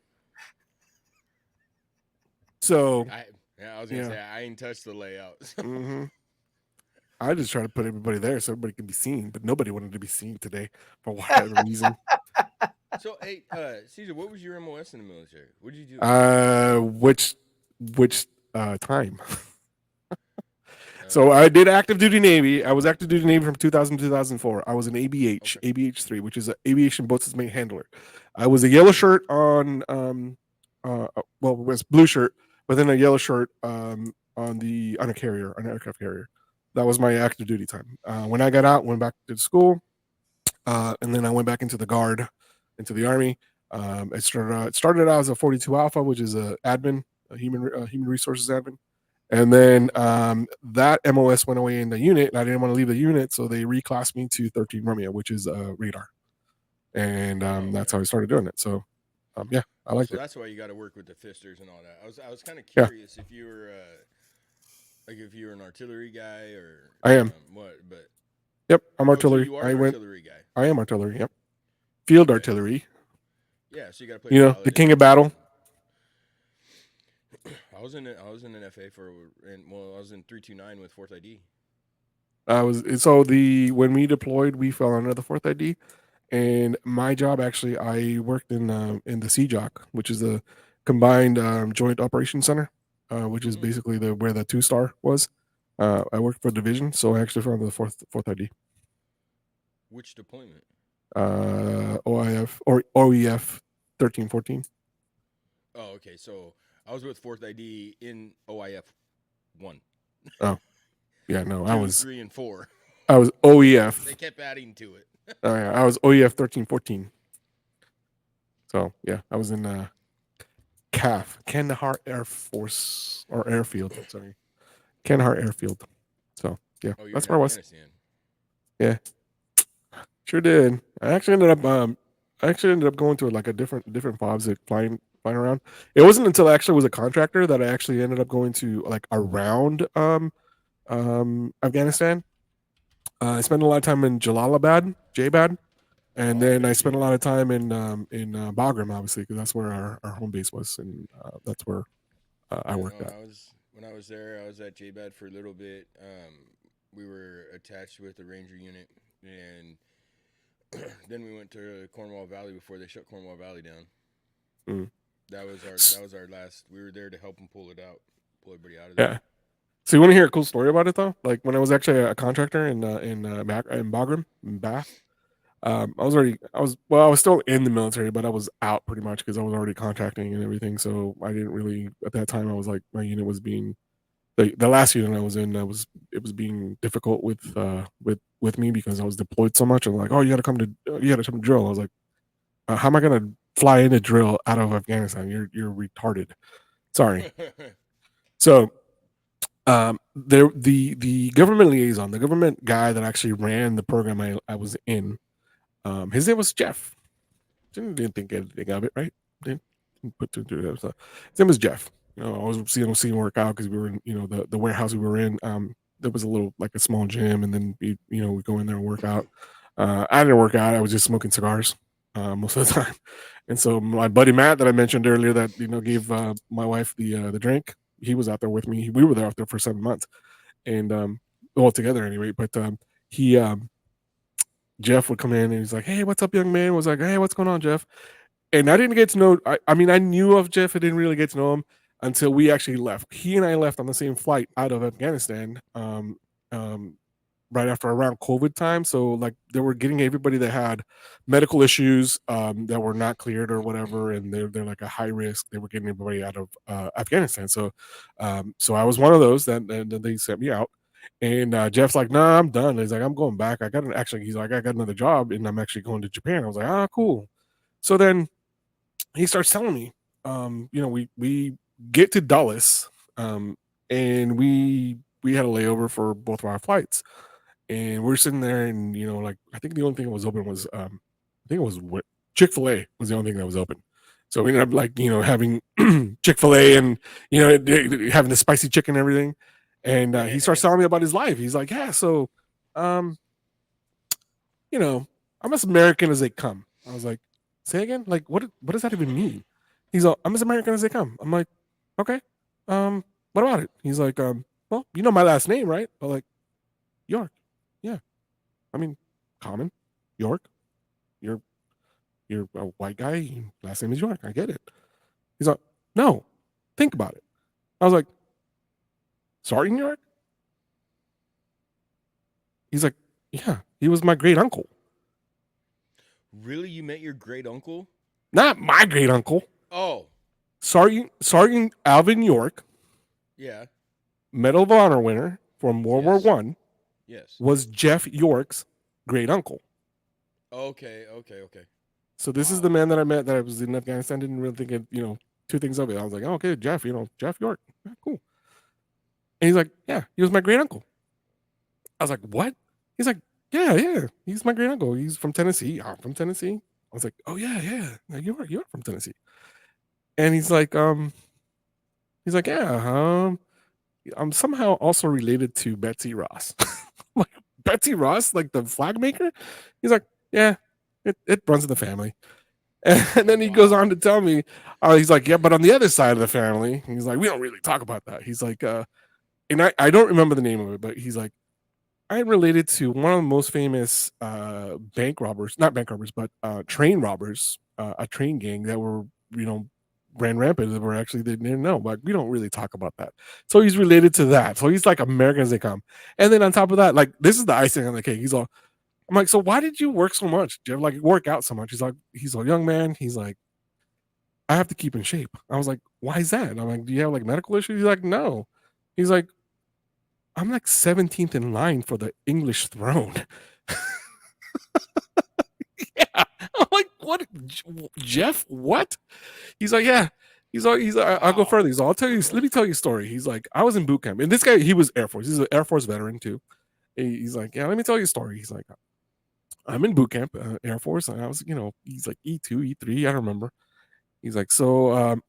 So I was gonna say I ain't touched the layout. Mm-hmm. I just try to put everybody there so everybody can be seen, but nobody wanted to be seen today for whatever reason. So, hey, Caesar, what was your MOS in the military? What did you do? Which time? So I did active duty Navy. I was active duty Navy from 2000 to 2004. I was an ABH, okay. ABH3, which is an aviation boat system handler. I was a yellow shirt on, it was blue shirt, but then a yellow shirt on a carrier, an aircraft carrier. That was my active duty time. When I got out, went back to school, and then I went back into the Guard, into the Army. It started out as a 42 Alpha, which is a admin, a human resources admin. And then that MOS went away in the unit, and I didn't want to leave the unit, so they reclassed me to 13 Romeo, which is radar. And that's how I started doing it. So, yeah, I liked it. So that's why you got to work with the fisters and all that. I was kind of curious if you were if you were an artillery guy or I am. But yep, I'm artillery. So you are an artillery guy. I am artillery. Yep, field artillery. Yeah, so you got to play. The king of battle. I was in an FA I was in 329 with 4th ID. When we deployed, we fell under the 4th ID, and my job actually, I worked in the CJOC, which is a combined joint operations center, which is basically where the 2-star was. I worked for division, so I actually fell under the 4th ID. Which deployment? OIF or OEF 1314. Oh, okay. So I was with 4th ID in OIF 1. Oh, yeah, no, 2, I was 3 and 4. I was OEF. They kept adding to it. Oh yeah, I was OEF 1314. So yeah, I was in CAF, Kandahar Air Force or Airfield. Sorry, Kandahar Airfield. So yeah, that's where I was. Yeah, sure did. I actually ended up going to like a different FOBs, like flying around. It wasn't until I actually was a contractor that I actually ended up going to like around Afghanistan. I spent a lot of time in Jalalabad, JBAD, and then I spent a lot of time in Bagram, obviously, because that's where our home base was, and that's where I worked at. When I was there, I was at JBAD for a little bit. We were attached with the Ranger unit, and then we went to Cornwall Valley before they shut Cornwall Valley down. Mm. That was our last. We were there to help them pull everybody out of there. Yeah. So you want to hear a cool story about it though? Like when I was actually a contractor in Bagram, in Bath, I was still in the military, but I was out pretty much because I was already contracting and everything. So I didn't really at that time. I was like my unit was being the last unit I was in. It was being difficult with me because I was deployed so much. And like, oh, you got to come to drill. I was like, how am I gonna fly in a drill out of Afghanistan. You're retarded. Sorry. So the government liaison, the government guy that actually ran the program I was in, his name was Jeff. Didn't think anything of it, right? Didn't put two and two together. So his name was Jeff. I was seeing him work out because we were in, the warehouse we were in. There was a little like a small gym, and then we go in there and work out. I didn't work out. I was just smoking cigars most of the time. And so my buddy Matt that I mentioned earlier that gave my wife the drink, he was out there with me. We were there out there for 7 months, and all together anyway. But he Jeff would come in and he's like, "Hey, what's up, young man?" I was like, "Hey, what's going on, Jeff?" And I didn't get to know. I mean, I knew of Jeff. I didn't really get to know him until we actually left. He and I left on the same flight out of Afghanistan. Right after around COVID time. So like they were getting everybody that had medical issues that were not cleared or whatever, and they're like a high risk. They were getting everybody out of Afghanistan. So so I was one of those that they sent me out. And Jeff's like, "Nah, I'm done." He's like, "I'm going back. He's like, "I got another job and I'm actually going to Japan." I was like, "Ah, cool." So then he starts telling me, we get to Dulles, and we had a layover for both of our flights. And we're sitting there, and like I think the only thing that was open was I think it was Chick-fil-A was the only thing that was open. So we ended up like having Chick-fil-A and having the spicy chicken and everything. And he starts telling me about his life. He's like, "Yeah, so I'm as American as they come." I was like, "Say again? Like what does that even mean?" He's like, "I'm as American as they come." I'm like, "Okay. What about it?" He's like, "Well, you know my last name, right?" But like, York. Yeah. I mean, common, York. You're a white guy. Last name is York. I get it. He's like, "No, think about it." I was like, "Sergeant York?" He's like, "Yeah, he was my great uncle." Really, you met your great uncle? Not my great uncle. Oh, Sergeant Alvin York. Yeah. Medal of Honor winner from World War One. Yes. Was Jeff York's great uncle. Okay. So this is the man that I met that I was in Afghanistan. Didn't really think of, two things of it. I was like, "Oh, okay, Jeff, Jeff York. Yeah, cool." And he's like, "Yeah, he was my great uncle." I was like, "What?" He's like, yeah, he's my great uncle. He's from Tennessee. I'm from Tennessee. I was like, "Oh yeah. You're from Tennessee." And he's like, "Yeah, I'm somehow also related to Betsy Ross." Like, Betsy Ross, like the flag maker? He's like, "Yeah, it runs in the family." And then he goes on to tell me, he's like, "Yeah, but on the other side of the family," he's like, "we don't really talk about that." He's like, and I don't remember the name of it, but he's like, "I'm related to one of the most famous bank robbers, not bank robbers, but train robbers, a train gang that were, ran rampant, that were actually, they didn't know, but we don't really talk about that." So he's related to that. So he's like American as they come. And then on top of that, like, this is the icing on the cake. I'm like, "So why did you work so much? Do you like work out so much?" He's a young man. He's like, "I have to keep in shape." I was like, "Why is that?" And I'm like, "Do you have like medical issues?" He's like, "No." He's like, "I'm like 17th in line for the English throne." Yeah. I'm like, "What, Jeff? What?" He's like, "Yeah." I'll go further. Let me tell you a story. He's like, "I was in boot camp." And this guy, he was Air Force. He's an Air Force veteran too. He's like, "Yeah, let me tell you a story." He's like, "I'm in boot camp, Air Force." And I was, he's like E2, E3, I don't remember. He's like, "So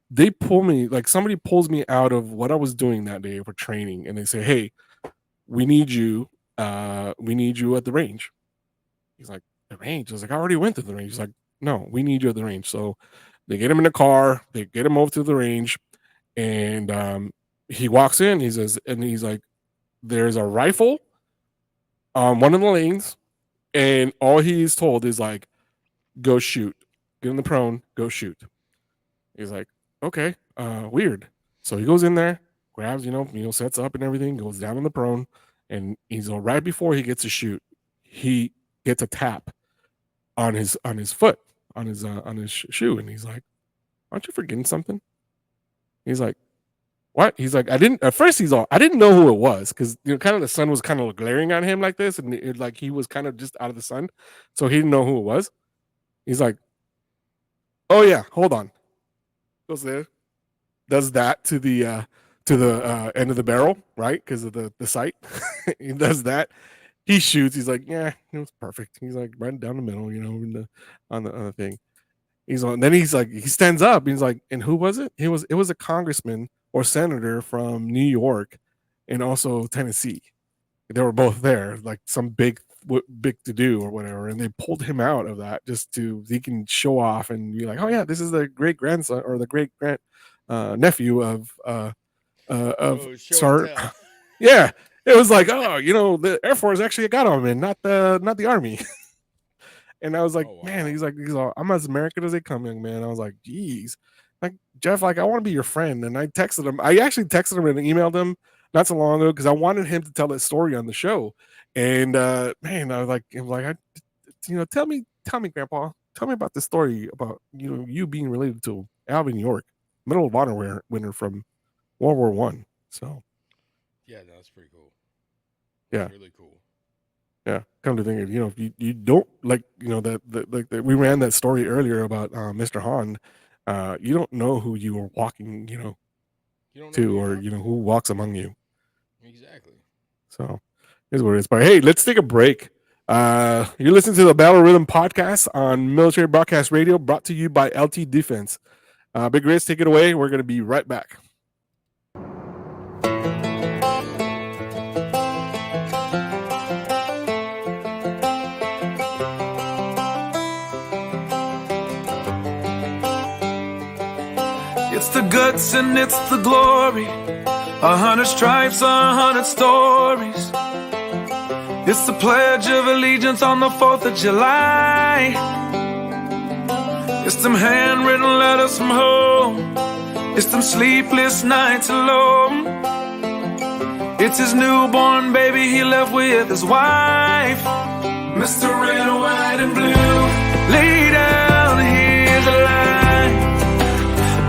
they pull me, like somebody pulls me out of what I was doing that day for training, and they say, 'Hey, we need you at the range.'" He's like, "The range?" I was like, "I already went to the range." He's like, "No, we need you at the range." So they get him in the car, they get him over to the range, and he walks in, he's like, "There's a rifle on one of the lanes, and all he's told is like, go shoot. Get in the prone, go shoot." He's like, "Okay, weird." So he goes in there, grabs, sets up and everything, goes down in the prone, and he's right before he gets to shoot, he gets a tap on his foot, on his shoe, and he's like, "Aren't you forgetting something?" He's like, "What?" He's like, "I didn't." At first, I didn't know who it was because kind of the sun was kind of glaring on him like this, and like he was kind of just out of the sun, so he didn't know who it was. He's like, Oh yeah, hold on. Goes there, does that to the end of the barrel, right? Because of the sight. He does that. He shoots. He's like, yeah, it was perfect. He's like right down the middle, on the thing. He's on. Then he's like, he stands up. He's like, and who was it? It was a congressman or senator from New York, and also Tennessee. They were both there, like some big to do or whatever, and they pulled him out of that just to he can show off and be like, oh yeah, this is the great grandson or the great nephew of Sir. Yeah, it was like, oh, the Air Force actually got him, and not the Army. And I was like, man, he's all, I'm as American as they come, young man. I was like, geez, like Jeff, like I want to be your friend. And I texted him. I actually texted him and emailed him not so long ago because I wanted him to tell that story on the show. And man, I was like, tell me, Grandpa, tell me about the story about you being related to Alvin York, Medal of Honor winner from World War I. So yeah, that's pretty cool. Yeah, that's really cool. Yeah, come to think of it, if you don't like, that we ran that story earlier about Mr. Hahn, you don't know who you are walking, to, or who walks among you. Exactly. So, here's what it is. But hey, let's take a break. You're listening to the Battle Rhythm podcast on Military Broadcast Radio, brought to you by LT Defense. Big Riz, take it away. We're going to be right back. It's the guts and it's the glory. 100 stripes, 100 stories. It's the Pledge of Allegiance on the 4th of July. It's them handwritten letters from home. It's them sleepless nights alone. It's his newborn baby he left with his wife. Mr. Red, White, and Blue, lay down, here's the line.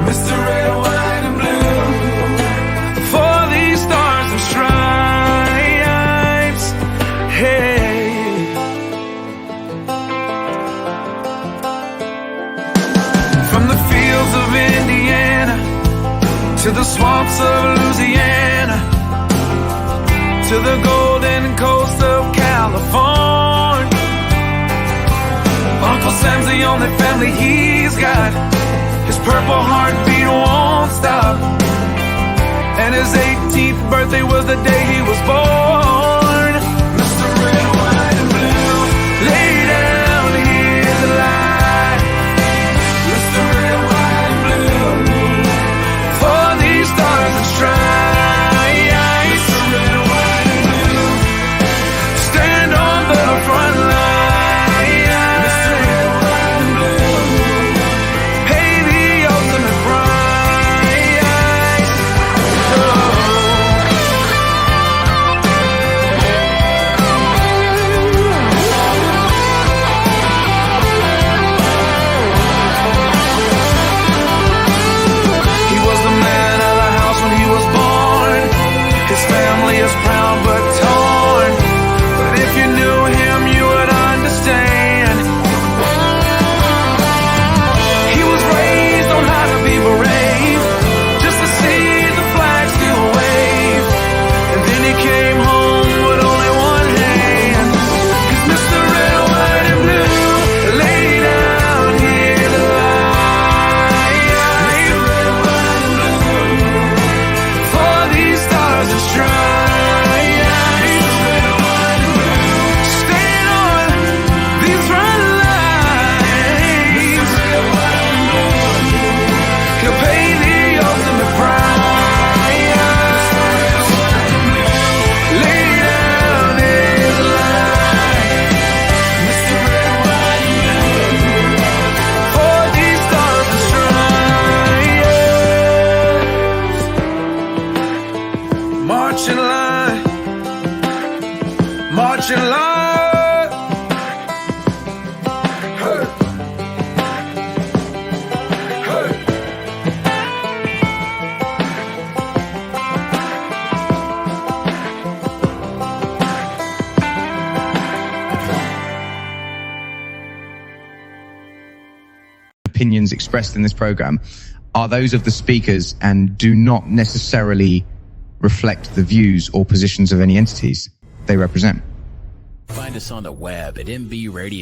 Mr. Red, White, and Blue, for these stars and stripes. Hey, from the fields of Indiana to the swamps of Louisiana to the golden coast of California, Uncle Sam's the only family he's got. His purple heartbeat won't stop. And his 18th birthday was the day he was born. Mr. Red, White, and Blue, lay down, here's the light. Mr. Red, White, and Blue, for these stars and stripes. Mr. Red, White, and Blue, stand on the front line. Mr. Red, White, and Blue, pay the ultimate price. Oh. opinions expressed in this program are those of the speakers and do not necessarily reflect the views or positions of any entities they represent. Find us on the web at mbradio.us.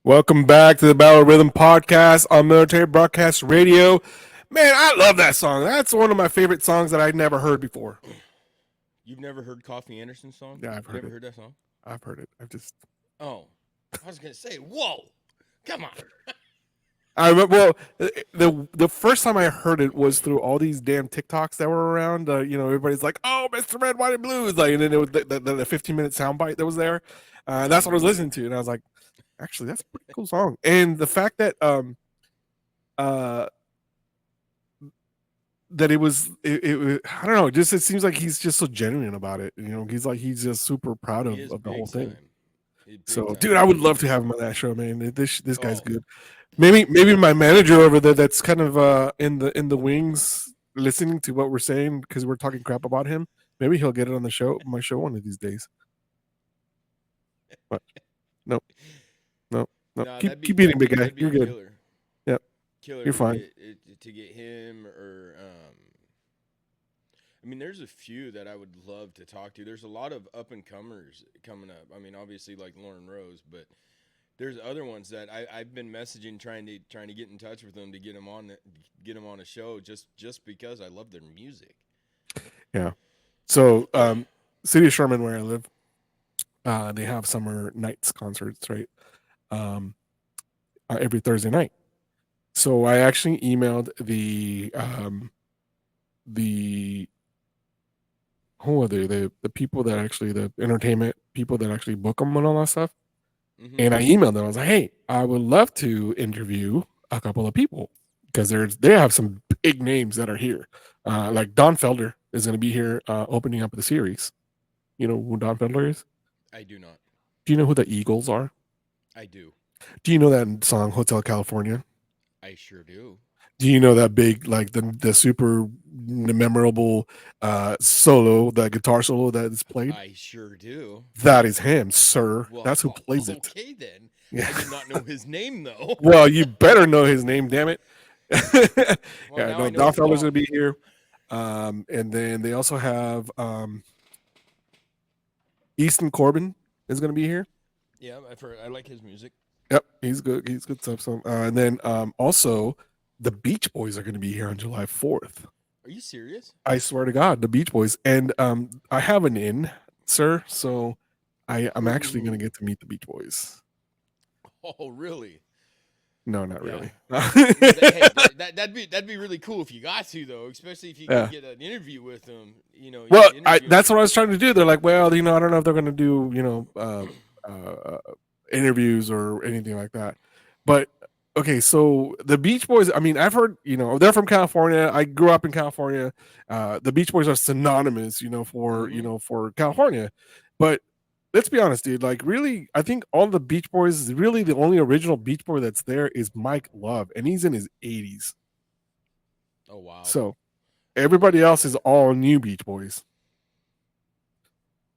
Welcome back to the Battle Rhythm Podcast on Military Broadcast Radio. Man, I love that song. That's one of my favorite songs that I'd never heard before. You've never heard Coffee Anderson's song? Yeah, I've heard Never it. heard that song? I've heard it. I've just. Oh, I was gonna say, whoa, come on. I remember. Well, the first time I heard it was through all these damn TikToks that were around. Everybody's like, "Oh, Mr. Red, White, and Blue," like, and then it was the 15-minute soundbite that was there. That's what I was listening to, and I was like, "Actually, that's a pretty cool song." And the fact that that it was, I don't know, just it seems like he's just so genuine about it. He's just super proud of the whole thing. So, dude, I would love to have him on that show, man. This guy's good. Maybe my manager over there that's kind of in the wings listening to what we're saying because we're talking crap about him. Maybe he'll get it on my show one of these days. But no. Nah, Keep eating, big guy. You're good. Killer. Yep. Killer. You're fine. To get him or I mean, there's a few that I would love to talk to. There's a lot of up and comers coming up. I mean, obviously like Lauren Rose, but there's other ones that I've been messaging, trying to get in touch with them to get them on a show just because I love their music. Yeah. So, City of Sherman, where I live, they have summer nights concerts, right? Every Thursday night. So I actually emailed the who are they? The people that actually, the entertainment people that actually book them and all that stuff. Mm-hmm. And I emailed them. I was like, "Hey, I would love to interview a couple of people because they have some big names that are here. Like Don Felder is going to be here opening up the series. You know who Don Felder is? I do not. Do you know who the Eagles are? I do. Do you know that song Hotel California? I sure do. Do you know that big, like the super memorable solo, the guitar solo that is played? I sure do. That is him, sir. Well, that's who plays it. Okay, then. Yeah. I did not know his name, though. Well, you better know his name, damn it. Well, Don Felder's going to be here. And then they also have Easton Corbin is going to be here. Yeah, I've heard. I like his music. Yep, he's good. He's good stuff. So, and then also the Beach Boys are going to be here on July 4th. Are you serious? I swear to God, the Beach Boys. And I have an in, sir. So I'm actually going to get to meet the Beach Boys. Oh, really? No, not really. That'd be really cool if you got to, though, especially if you can get an interview with them. Well, that's what I was trying to do. They're like, well, I don't know if they're going to do, interviews or anything like that. But okay, so the Beach Boys, I mean, I've heard, they're from California. I grew up in California. The Beach Boys are synonymous, for California. But let's be honest, dude, like really, I think all the Beach Boys, really the only original Beach Boy that's there is Mike Love, and he's in his 80s. Oh, wow. So everybody else is all new Beach Boys.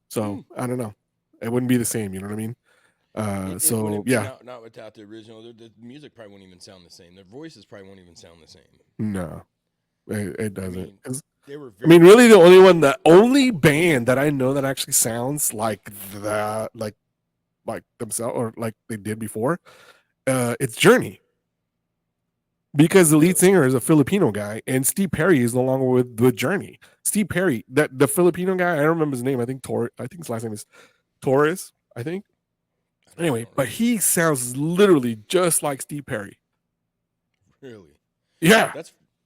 So I don't know. It wouldn't be the same, you know what I mean? Not without the original. The music probably won't even sound the same. Their voices probably won't even sound the same. No, it doesn't. Really, the only band that I know that actually sounds like that, like themselves or like they did before, it's Journey. Because the lead singer is a Filipino guy, and Steve Perry is no longer with Journey. Steve Perry, the Filipino guy, I don't remember his name. I think his last name is Torres. I think. Anyway, but he sounds literally just like Steve Perry. Really? Yeah.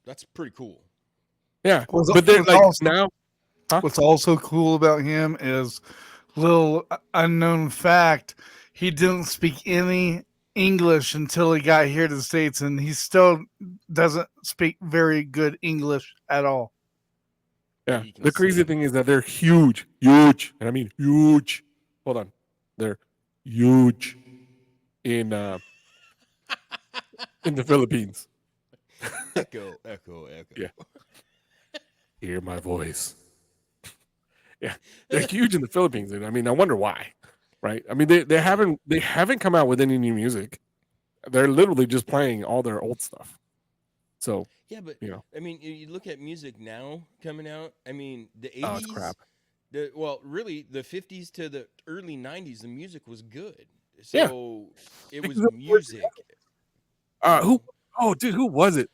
That's pretty cool. Yeah. But then what's also cool about him is little unknown fact, he didn't speak any English until he got here to the States, and he still doesn't speak very good English at all. Yeah. The crazy thing is that they're huge, and I mean huge. Hold on. They're huge in the Philippines. Echo. Yeah. Hear my voice. Yeah. They're huge in the Philippines. And I mean, I wonder why. right? I mean, they haven't come out with any new music. They're literally just playing all their old stuff. So Yeah, but you know, I mean, you look at music now coming out. I mean, the oh, it's 80s, crap. really the 50s to the early 90s, the music was good. Yeah. So it was Because of- music. Who? Oh, dude, who was it?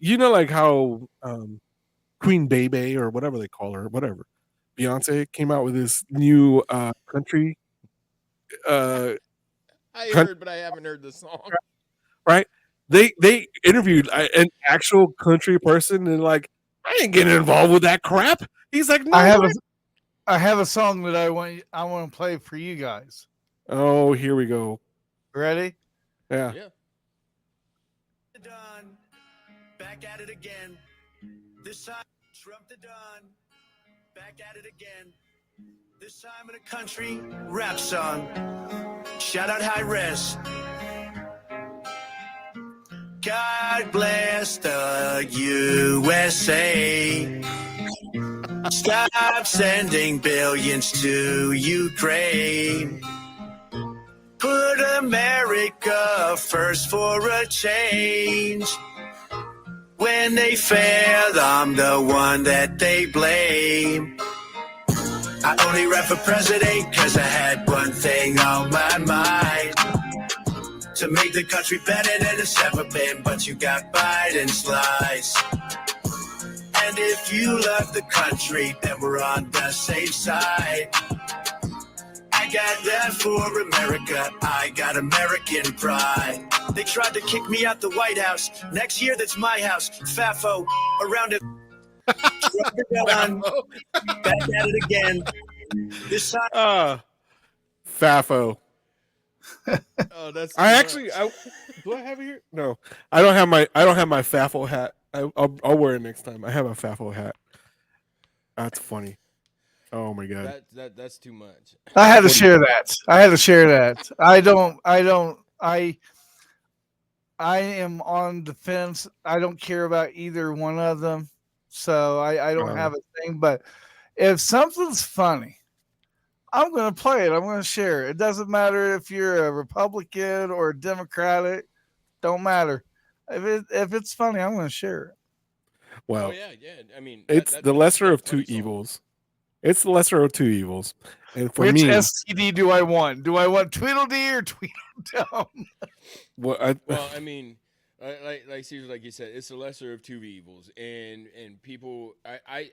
You know, like how Queen Bebe or whatever they call her, whatever. Beyonce came out with this new country. I heard, but I haven't heard the song. Right? They interviewed an actual country person and like, I ain't getting involved with that crap. He's like, no. I have a song that I want to play for you guys. Oh, here we go. Ready? Yeah. Done. Back at it again. This time, Trump the Don. Back at it again. This time in a country rap song. Shout out High Res. God bless the USA. Stop sending billions to Ukraine. Put America first for a change. When they fail, I'm the one that they blame. I only ran for president cause I had one thing on my mind. To make the country better than it's ever been, but you got Biden's lies. And if you love the country, then we're on the same side. I got that for America, I got American pride. They tried to kick me out the White House. Next year, that's my house. FAFO, around it. Back at it again. This time. FAFO. Oh, that's. Do I have it here? No, I don't have my FAFO hat. I'll wear it next time. I have a FAFO hat. That's funny. Oh my god. That's too much. I had to share that. I am on the fence. I don't care about either one of them. So I don't have a thing. But if something's funny, I'm going to play it. I'm going to share it. It doesn't matter if you're a Republican or a Democratic. Don't matter. If it's funny, I'm going to share it. Well, yeah. I mean, it's the lesser of two evils. It's the lesser of two evils. And for Which me, STD do I want? Do I want Tweedledee or Tweedledum? Well, I mean, like Caesar, like you said, it's the lesser of two evils, and people, I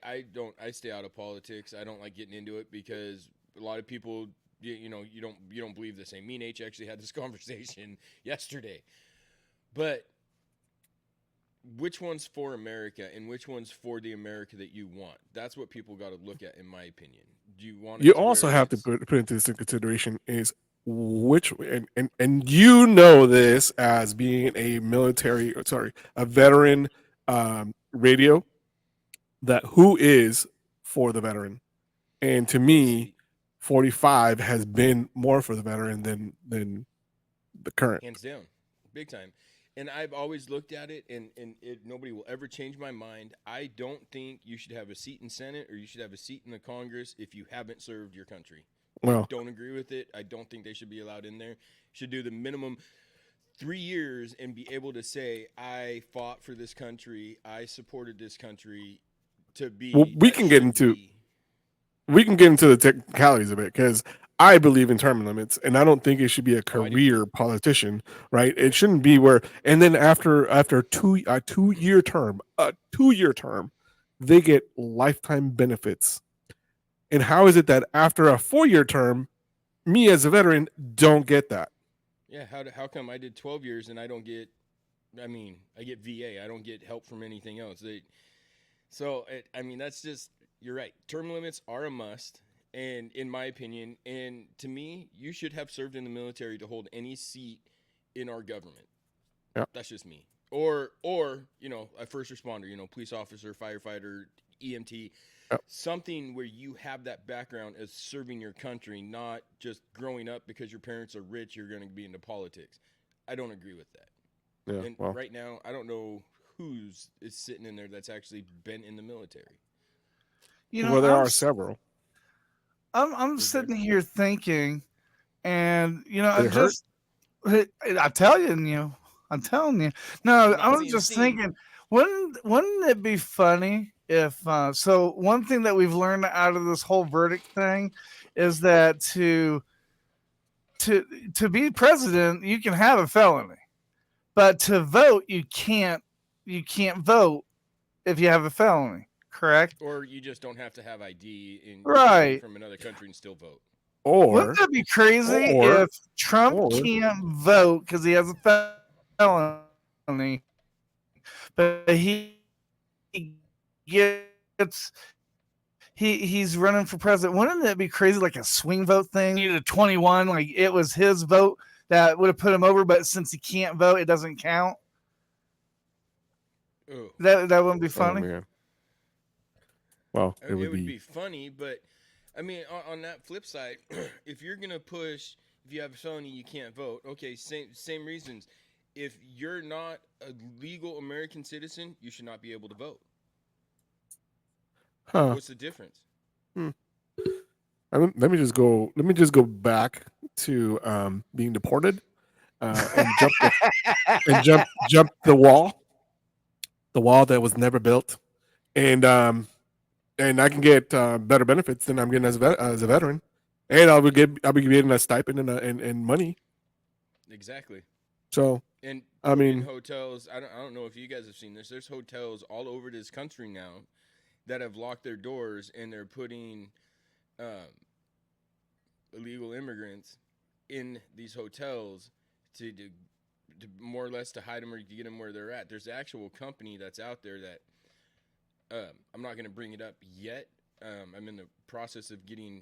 stay out of politics. I don't like getting into it because a lot of people, you don't believe the same. Me and H actually had this conversation yesterday, but which one's for America and which one's for the America that you want? That's what people got to look at, in my opinion. Do you want? You also have to put into this in consideration is which and you know this as being a veteran radio, that who is for the veteran, and to me 45 has been more for the veteran than the current, hands down, big time. And I've always looked at it, and nobody will ever change my mind. I don't think you should have a seat in Senate or you should have a seat in the Congress if you haven't served your country. Well, I don't agree with it. I don't think they should be allowed in there. Should do the minimum 3 years and be able to say, I fought for this country. I supported this country to be. Well, we can get into the technicalities of it because I believe in term limits, and I don't think it should be a career politician, right? It shouldn't be where, and then after a 2 year term, they get lifetime benefits. And how is it that after a 4 year term, me as a veteran don't get that? Yeah, how come I did 12 years and I don't get? I mean, I get VA. I don't get help from anything else. That's just, you're right. Term limits are a must. And in my opinion, and to me, you should have served in the military to hold any seat in our government. Yeah. That's just me. Or a first responder, police officer, firefighter, EMT, something where you have that background as serving your country, not just growing up because your parents are rich, you're going to be into politics. I don't agree with that. Yeah, and right now, I don't know who's is sitting in there that's actually been in the military. There are several. I'm sitting here thinking, And Did it hurt? I'm telling you. No, I was just thinking, wouldn't it be funny if so one thing that we've learned out of this whole verdict thing is that to be president, you can have a felony. But to vote, you can't vote if you have a felony, correct? Or you just don't have to have ID in Right. from another country and still vote. Wouldn't that be crazy if Trump can't vote because he has a felony, but he gets he's running for president? Wouldn't that be crazy, like a swing vote thing? He needed 21, like it was his vote that would have put him over, but since he can't vote, it doesn't count. Ooh. That wouldn't be funny. Man. Well, it would be funny, but I mean, on that flip side, if you're gonna push, if you have a felony, you can't vote. Okay, same reasons. If you're not a legal American citizen, you should not be able to vote. Huh. What's the difference? Let me just go back to being deported and jump the wall that was never built, and I can get better benefits than I'm getting as a veteran, and I'll be getting a stipend and money. Exactly. So, and I mean, hotels. I don't know if you guys have seen this. There's hotels all over this country now that have locked their doors, and they're putting illegal immigrants in these hotels to more or less to hide them or to get them where they're at. There's an actual company that's out there that I'm not going to bring it up yet. I'm in the process of getting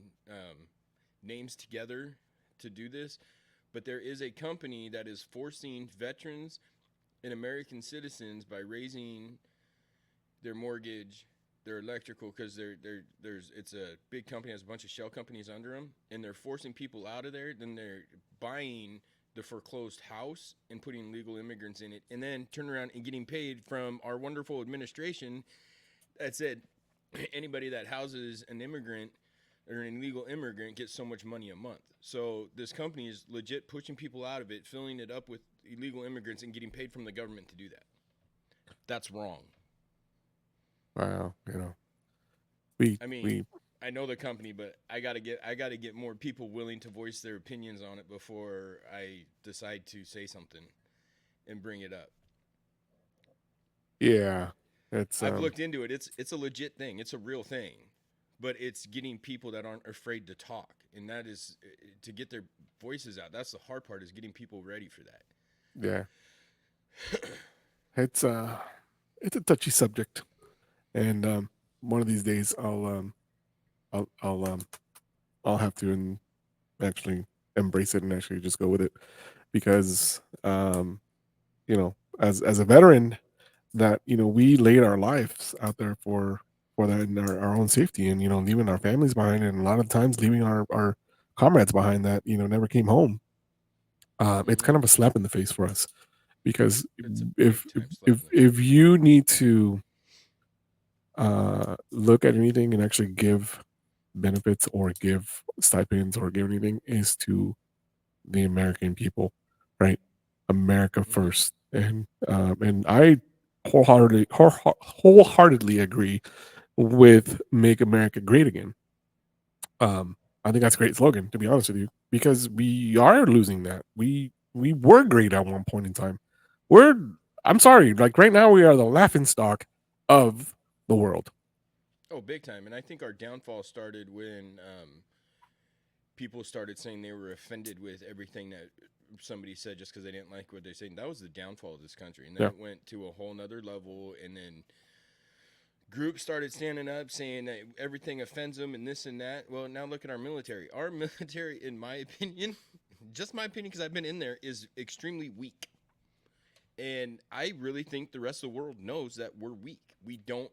names together to do this, but there is a company that is forcing veterans and American citizens by raising their mortgage, their electrical, because it's a big company, has a bunch of shell companies under them, and they're forcing people out of there. Then they're buying the foreclosed house and putting legal immigrants in it, and then turn around and getting paid from our wonderful administration that said anybody that houses an immigrant or an illegal immigrant gets so much money a month. So this company is legit pushing people out of it, filling it up with illegal immigrants, and getting paid from the government to do that. That's wrong. Wow, I know the company, but I gotta get more people willing to voice their opinions on it before I decide to say something and bring it up. Yeah, I've looked into it. It's a legit thing. It's a real thing, but it's getting people that aren't afraid to talk, and that is to get their voices out. That's the hard part, is getting people ready for that. Yeah, it's a touchy subject, and one of these days I'll have to actually embrace it and actually just go with it, because as a veteran, that we laid our lives out there for that, and our own safety, and leaving our families behind, and a lot of times leaving our comrades behind that never came home. It's kind of a slap in the face for us, because if you need to look at anything and actually give benefits or give stipends or give anything, is to the American people, right? America first. And I wholeheartedly agree with "Make America Great Again." I think that's a great slogan, to be honest with you, because we are losing that. We were great at one point in time. I'm sorry, like right now we are the laughingstock of the world. Oh, big time. And I think our downfall started when people started saying they were offended with everything that somebody said just because they didn't like what they're saying. That was the downfall of this country. And then it went to a whole nother level, and then groups started standing up saying that everything offends them and this and that. Well, now look at our military. Our military, in my opinion, just my opinion, because I've been in there, is extremely weak. And I really think the rest of the world knows that we're weak. We don't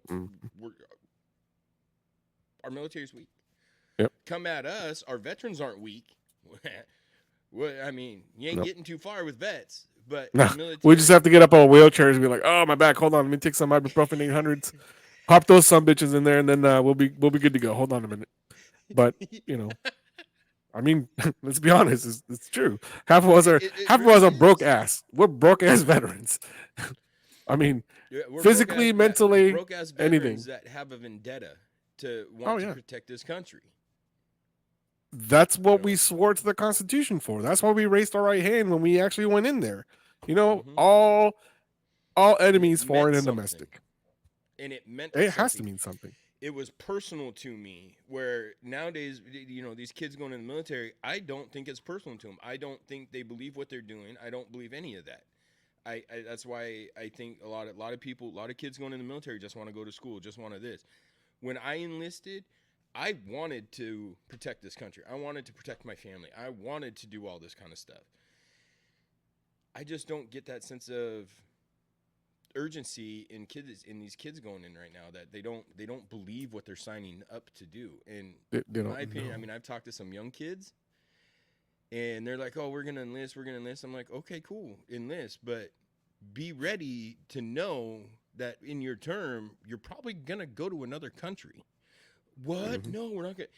our military is weak. Yep. Come at us, our veterans aren't weak. Well, I mean, you ain't getting too far with vets, but military, we just have to get up on wheelchairs and be like, "Oh, my back. Hold on, let me take some ibuprofen 800s, pop those some bitches in there, and then we'll be good to go. Hold on a minute." But I mean, let's be honest, it's true. Half of us are really broke ass. We're broke ass veterans. I mean, We're physically, mentally, broke ass anything. veterans that have a vendetta to want to protect this country. That's what we swore to the Constitution for. That's why we raised our right hand when we actually went in there. You know, all enemies, foreign and domestic. And it meant it has to mean something. It was personal to me, where nowadays, you know, these kids going in the military, I don't think it's personal to them. I don't think they believe what they're doing. I don't believe any of that. I that's why I think a lot of people, a lot of kids going in the military just want to go to school, just want to this. When I enlisted, I wanted to protect this country. I wanted to protect my family. I wanted to do all this kind of stuff. I just don't get that sense of urgency in these kids going in right now, that they don't believe what they're signing up to do. And in my opinion, I mean, I've talked to some young kids and they're like, oh, we're gonna enlist. I'm like, okay, cool, enlist, but be ready to know that in your term you're probably gonna go to another country. What? No, we're not gonna.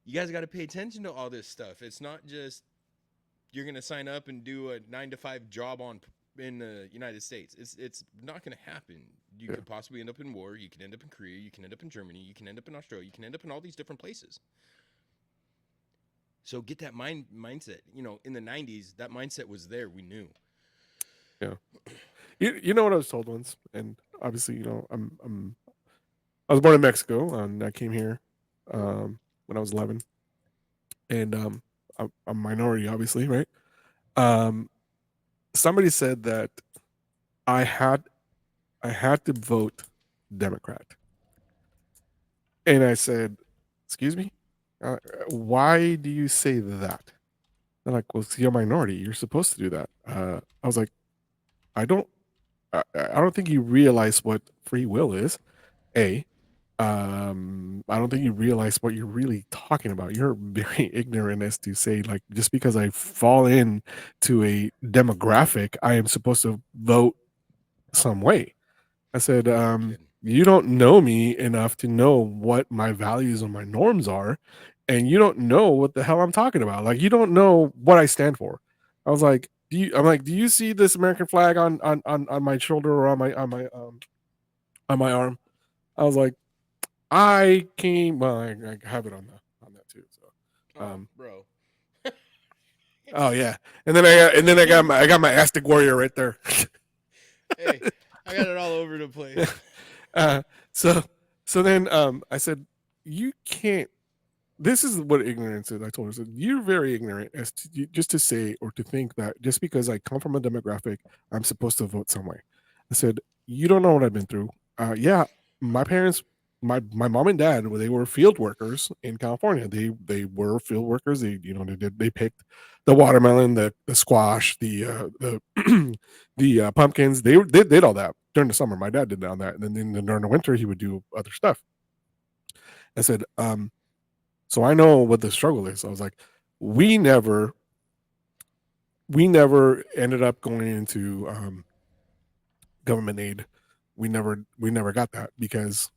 You guys got to pay attention to all this stuff. It's not just you're gonna sign up and do a 9-to-5 job in the United States. It's not going to happen. You could possibly end up in war. You can end up in Korea. You can end up in Germany. You can end up in Australia. You can end up in all these different places. So get that mindset. You know, in the 90s, that mindset was there. We knew. Yeah. You know what I was told once, and obviously, you know, I was born in Mexico, and I came here when I was 11, and I'm a minority, obviously, right? Somebody said that I had to vote Democrat, and I said, "Excuse me, why do you say that?" They're like, "Well, you're a minority. You're supposed to do that." I was like, "I don't think you realize what free will is. I don't think you realize what you're really talking about. You're very ignorant as to say, like, just because I fall in to a demographic, I am supposed to vote some way." I said, you don't know me enough to know what my values and my norms are, and you don't know what the hell I'm talking about. Like, you don't know what I stand for. I was like, do you see this American flag on my shoulder or on my arm? I was like, I have it on that too. So, bro. Oh yeah, and then I got my Aztec warrior right there. Hey, I got it all over the place. So then I said, you can't. This is what ignorance is. I told her, I said, you're very ignorant as to just to say or to think that just because I come from a demographic, I'm supposed to vote some way. I said, you don't know what I've been through. Yeah, my parents, my mom and dad, they were field workers in California. They were field workers. They picked the watermelon, the squash, the the pumpkins. They did all that during the summer. My dad did all that, and then during the winter he would do other stuff. I said, so I know what the struggle is. I was like, we never ended up going into government aid. We never got that because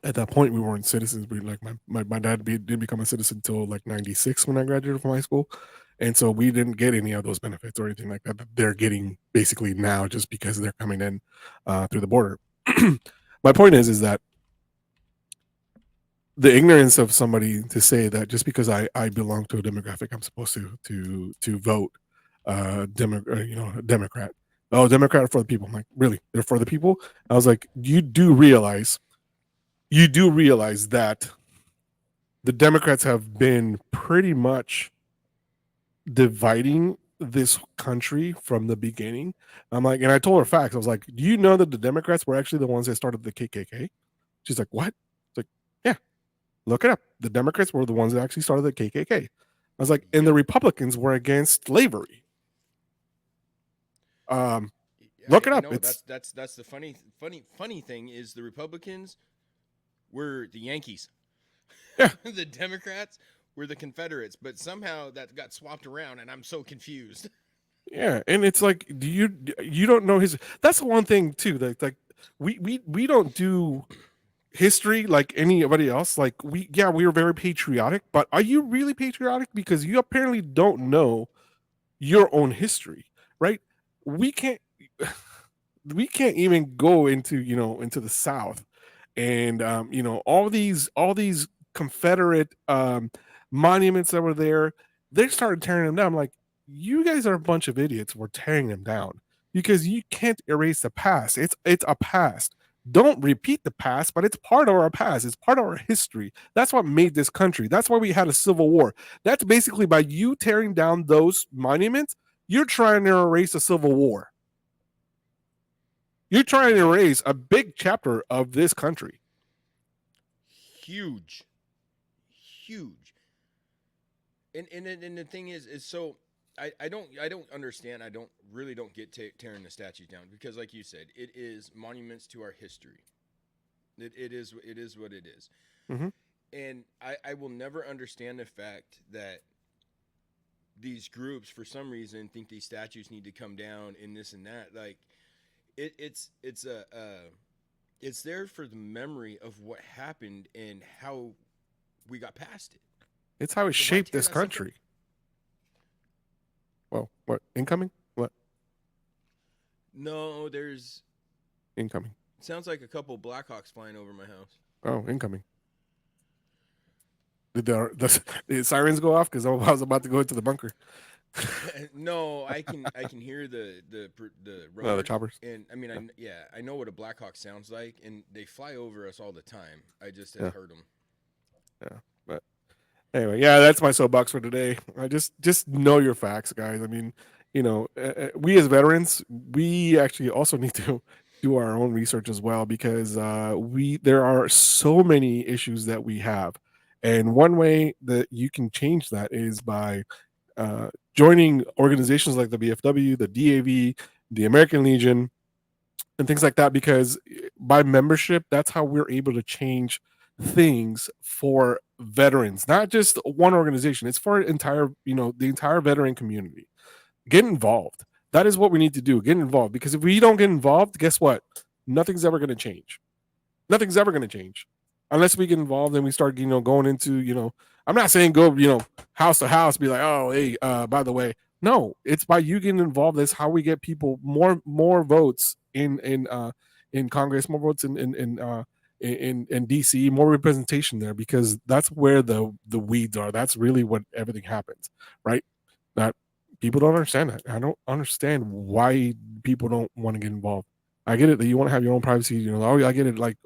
at that point we weren't citizens. We like my dad didn't become a citizen until like 96 when I graduated from high school, and so we didn't get any of those benefits or anything like that they're getting basically now just because they're coming in through the border. My point is that the ignorance of somebody to say that just because I belong to a demographic, I'm supposed to vote Democrat. Oh, Democrat are for the people. I'm like, really? They're for the people? I was like, you do realize that the Democrats have been pretty much dividing this country from the beginning. I'm like, and I told her facts. I was like, do you know that the Democrats were actually the ones that started the KKK? She's like, what? It's like, yeah. Look it up. The Democrats were the ones that actually started the KKK. I was like, and the Republicans were against slavery. Look it up. That's the funny thing is the Republicans were the Yankees. Yeah. The Democrats were the Confederates, but somehow that got swapped around, and I'm so confused. Yeah, and it's like, you don't know his. That's the one thing too. That like we don't do history like anybody else. Like we were very patriotic, but are you really patriotic? Because you apparently don't know your own history, right? We can't even go into into the South, and all these Confederate monuments that were there. They started tearing them down. I'm like, you guys are a bunch of idiots. We're tearing them down because you can't erase the past. It's a past. Don't repeat the past, but it's part of our past. It's part of our history. That's what made this country. That's why we had a civil war. That's basically by you tearing down those monuments, you're trying to erase a civil war. You're trying to erase a big chapter of this country. Huge. And the thing is so I don't understand. I really don't get tearing the statues down because, like you said, it is monuments to our history. It is what it is. Mm-hmm. And I will never understand the fact that these groups, for some reason, think these statues need to come down and this and that. Like, it's there for the memory of what happened and how we got past it. It's how it shaped this country. Well, what? Incoming? What? No, there's... Incoming. Sounds like a couple Blackhawks flying over my house. Oh, incoming. Did the sirens go off? Because I was about to go into the bunker. No, I can hear the the choppers. And I mean, I know what a Blackhawk sounds like, and they fly over us all the time. I just have heard them. Yeah, but anyway, that's my soapbox for today. I just know your facts, guys. I mean, we as veterans, we actually also need to do our own research as well, because there are so many issues that we have, and one way that you can change that is by joining organizations like the VFW, the DAV, the American Legion, and things like that, because by membership, that's how we're able to change things for veterans, not just one organization. It's for the entire veteran community. Get involved. That is what we need to do. Get involved, because if we don't get involved, guess what? Nothing's ever going to change. Nothing's ever going to change unless we get involved and we start, going into, I'm not saying go, house to house, be like, oh, hey, by the way, no, it's by you getting involved. That's how we get people more votes in Congress, more votes in DC, more representation there, because that's where the weeds are. That's really what everything happens, right? That people don't understand that. I don't understand why people don't want to get involved. I get it that you want to have your own privacy. I get it. Like,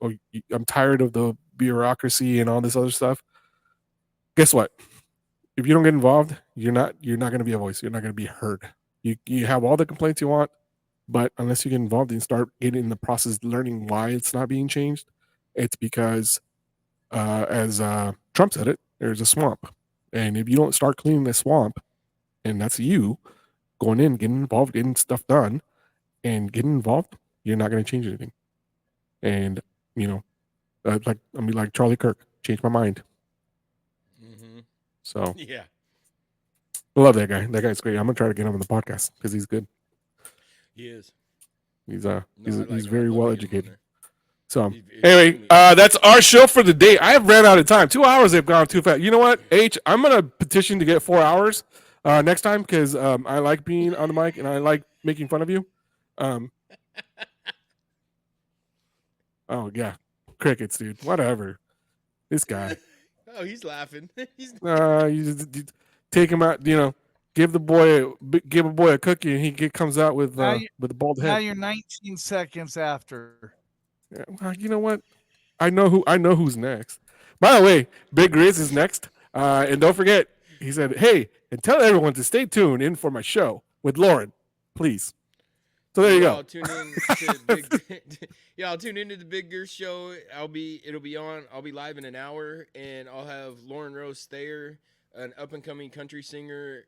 I'm tired of the bureaucracy and all this other stuff. Guess what? If you don't get involved, you're not going to be a voice. You're not going to be heard. You have all the complaints you want, but unless you get involved and start getting in the process, learning why it's not being changed, it's because, as Trump said it, there's a swamp, and if you don't start cleaning the swamp, and that's you going in, getting involved, getting stuff done, and getting involved, you're not going to change anything. And like Charlie Kirk, changed my mind. Mm-hmm. So yeah, I love that guy. That guy's great. I'm gonna try to get him on the podcast because he's good. He is. He's very well educated. So anyway, that's our show for the day. I have ran out of time. 2 hours have gone too fast. You know what, H? I'm gonna petition to get 4 hours next time, because I like being on the mic and I like making fun of you. Oh yeah, crickets, dude. Whatever. This guy. Oh, he's laughing. You just take him out. Give a boy a cookie, and he comes out with a bald head. Now you're 19 seconds after. Yeah, well, you know what? I know who's next. By the way, Big Grizz is next, and don't forget, he said, "Hey, and tell everyone to stay tuned in for my show with Lauren, please." So there you go. I'll tune into the Big Gear show. I'll be live in an hour, and I'll have Lauren Rose Thayer, an up and coming country singer,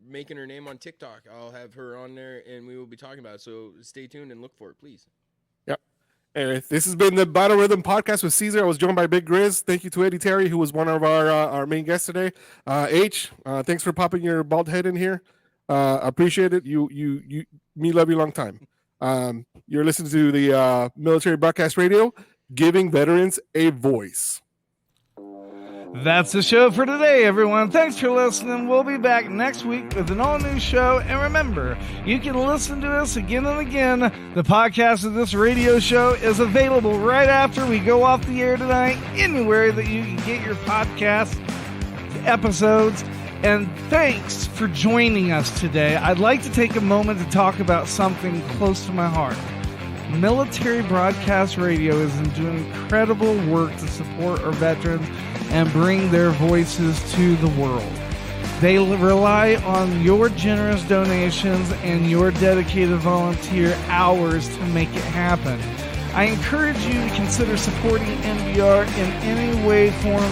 making her name on TikTok. I'll have her on there, and we will be talking about it. So stay tuned and look for it, please. Yep. Anyway, this has been the Battle Rhythm Podcast with Caesar. I was joined by Big Grizz. Thank you to Eddie Terry, who was one of our main guests today. H, thanks for popping your bald head in here. Appreciate it. Me love you long time. You're listening to the Military Broadcast Radio. giving veterans a voice. That's the show for today, everyone. Thanks for listening. We'll be back next week with an all-new show. And remember, you can listen to us again and again. The podcast of this radio show is available right after we go off the air tonight, anywhere that you can get your podcast episodes. And thanks for joining us today. I'd like to take a moment to talk about something close to my heart. Military Broadcast Radio is doing incredible work to support our veterans and bring their voices to the world. They rely on your generous donations and your dedicated volunteer hours to make it happen. I encourage you to consider supporting NBR in any way, form,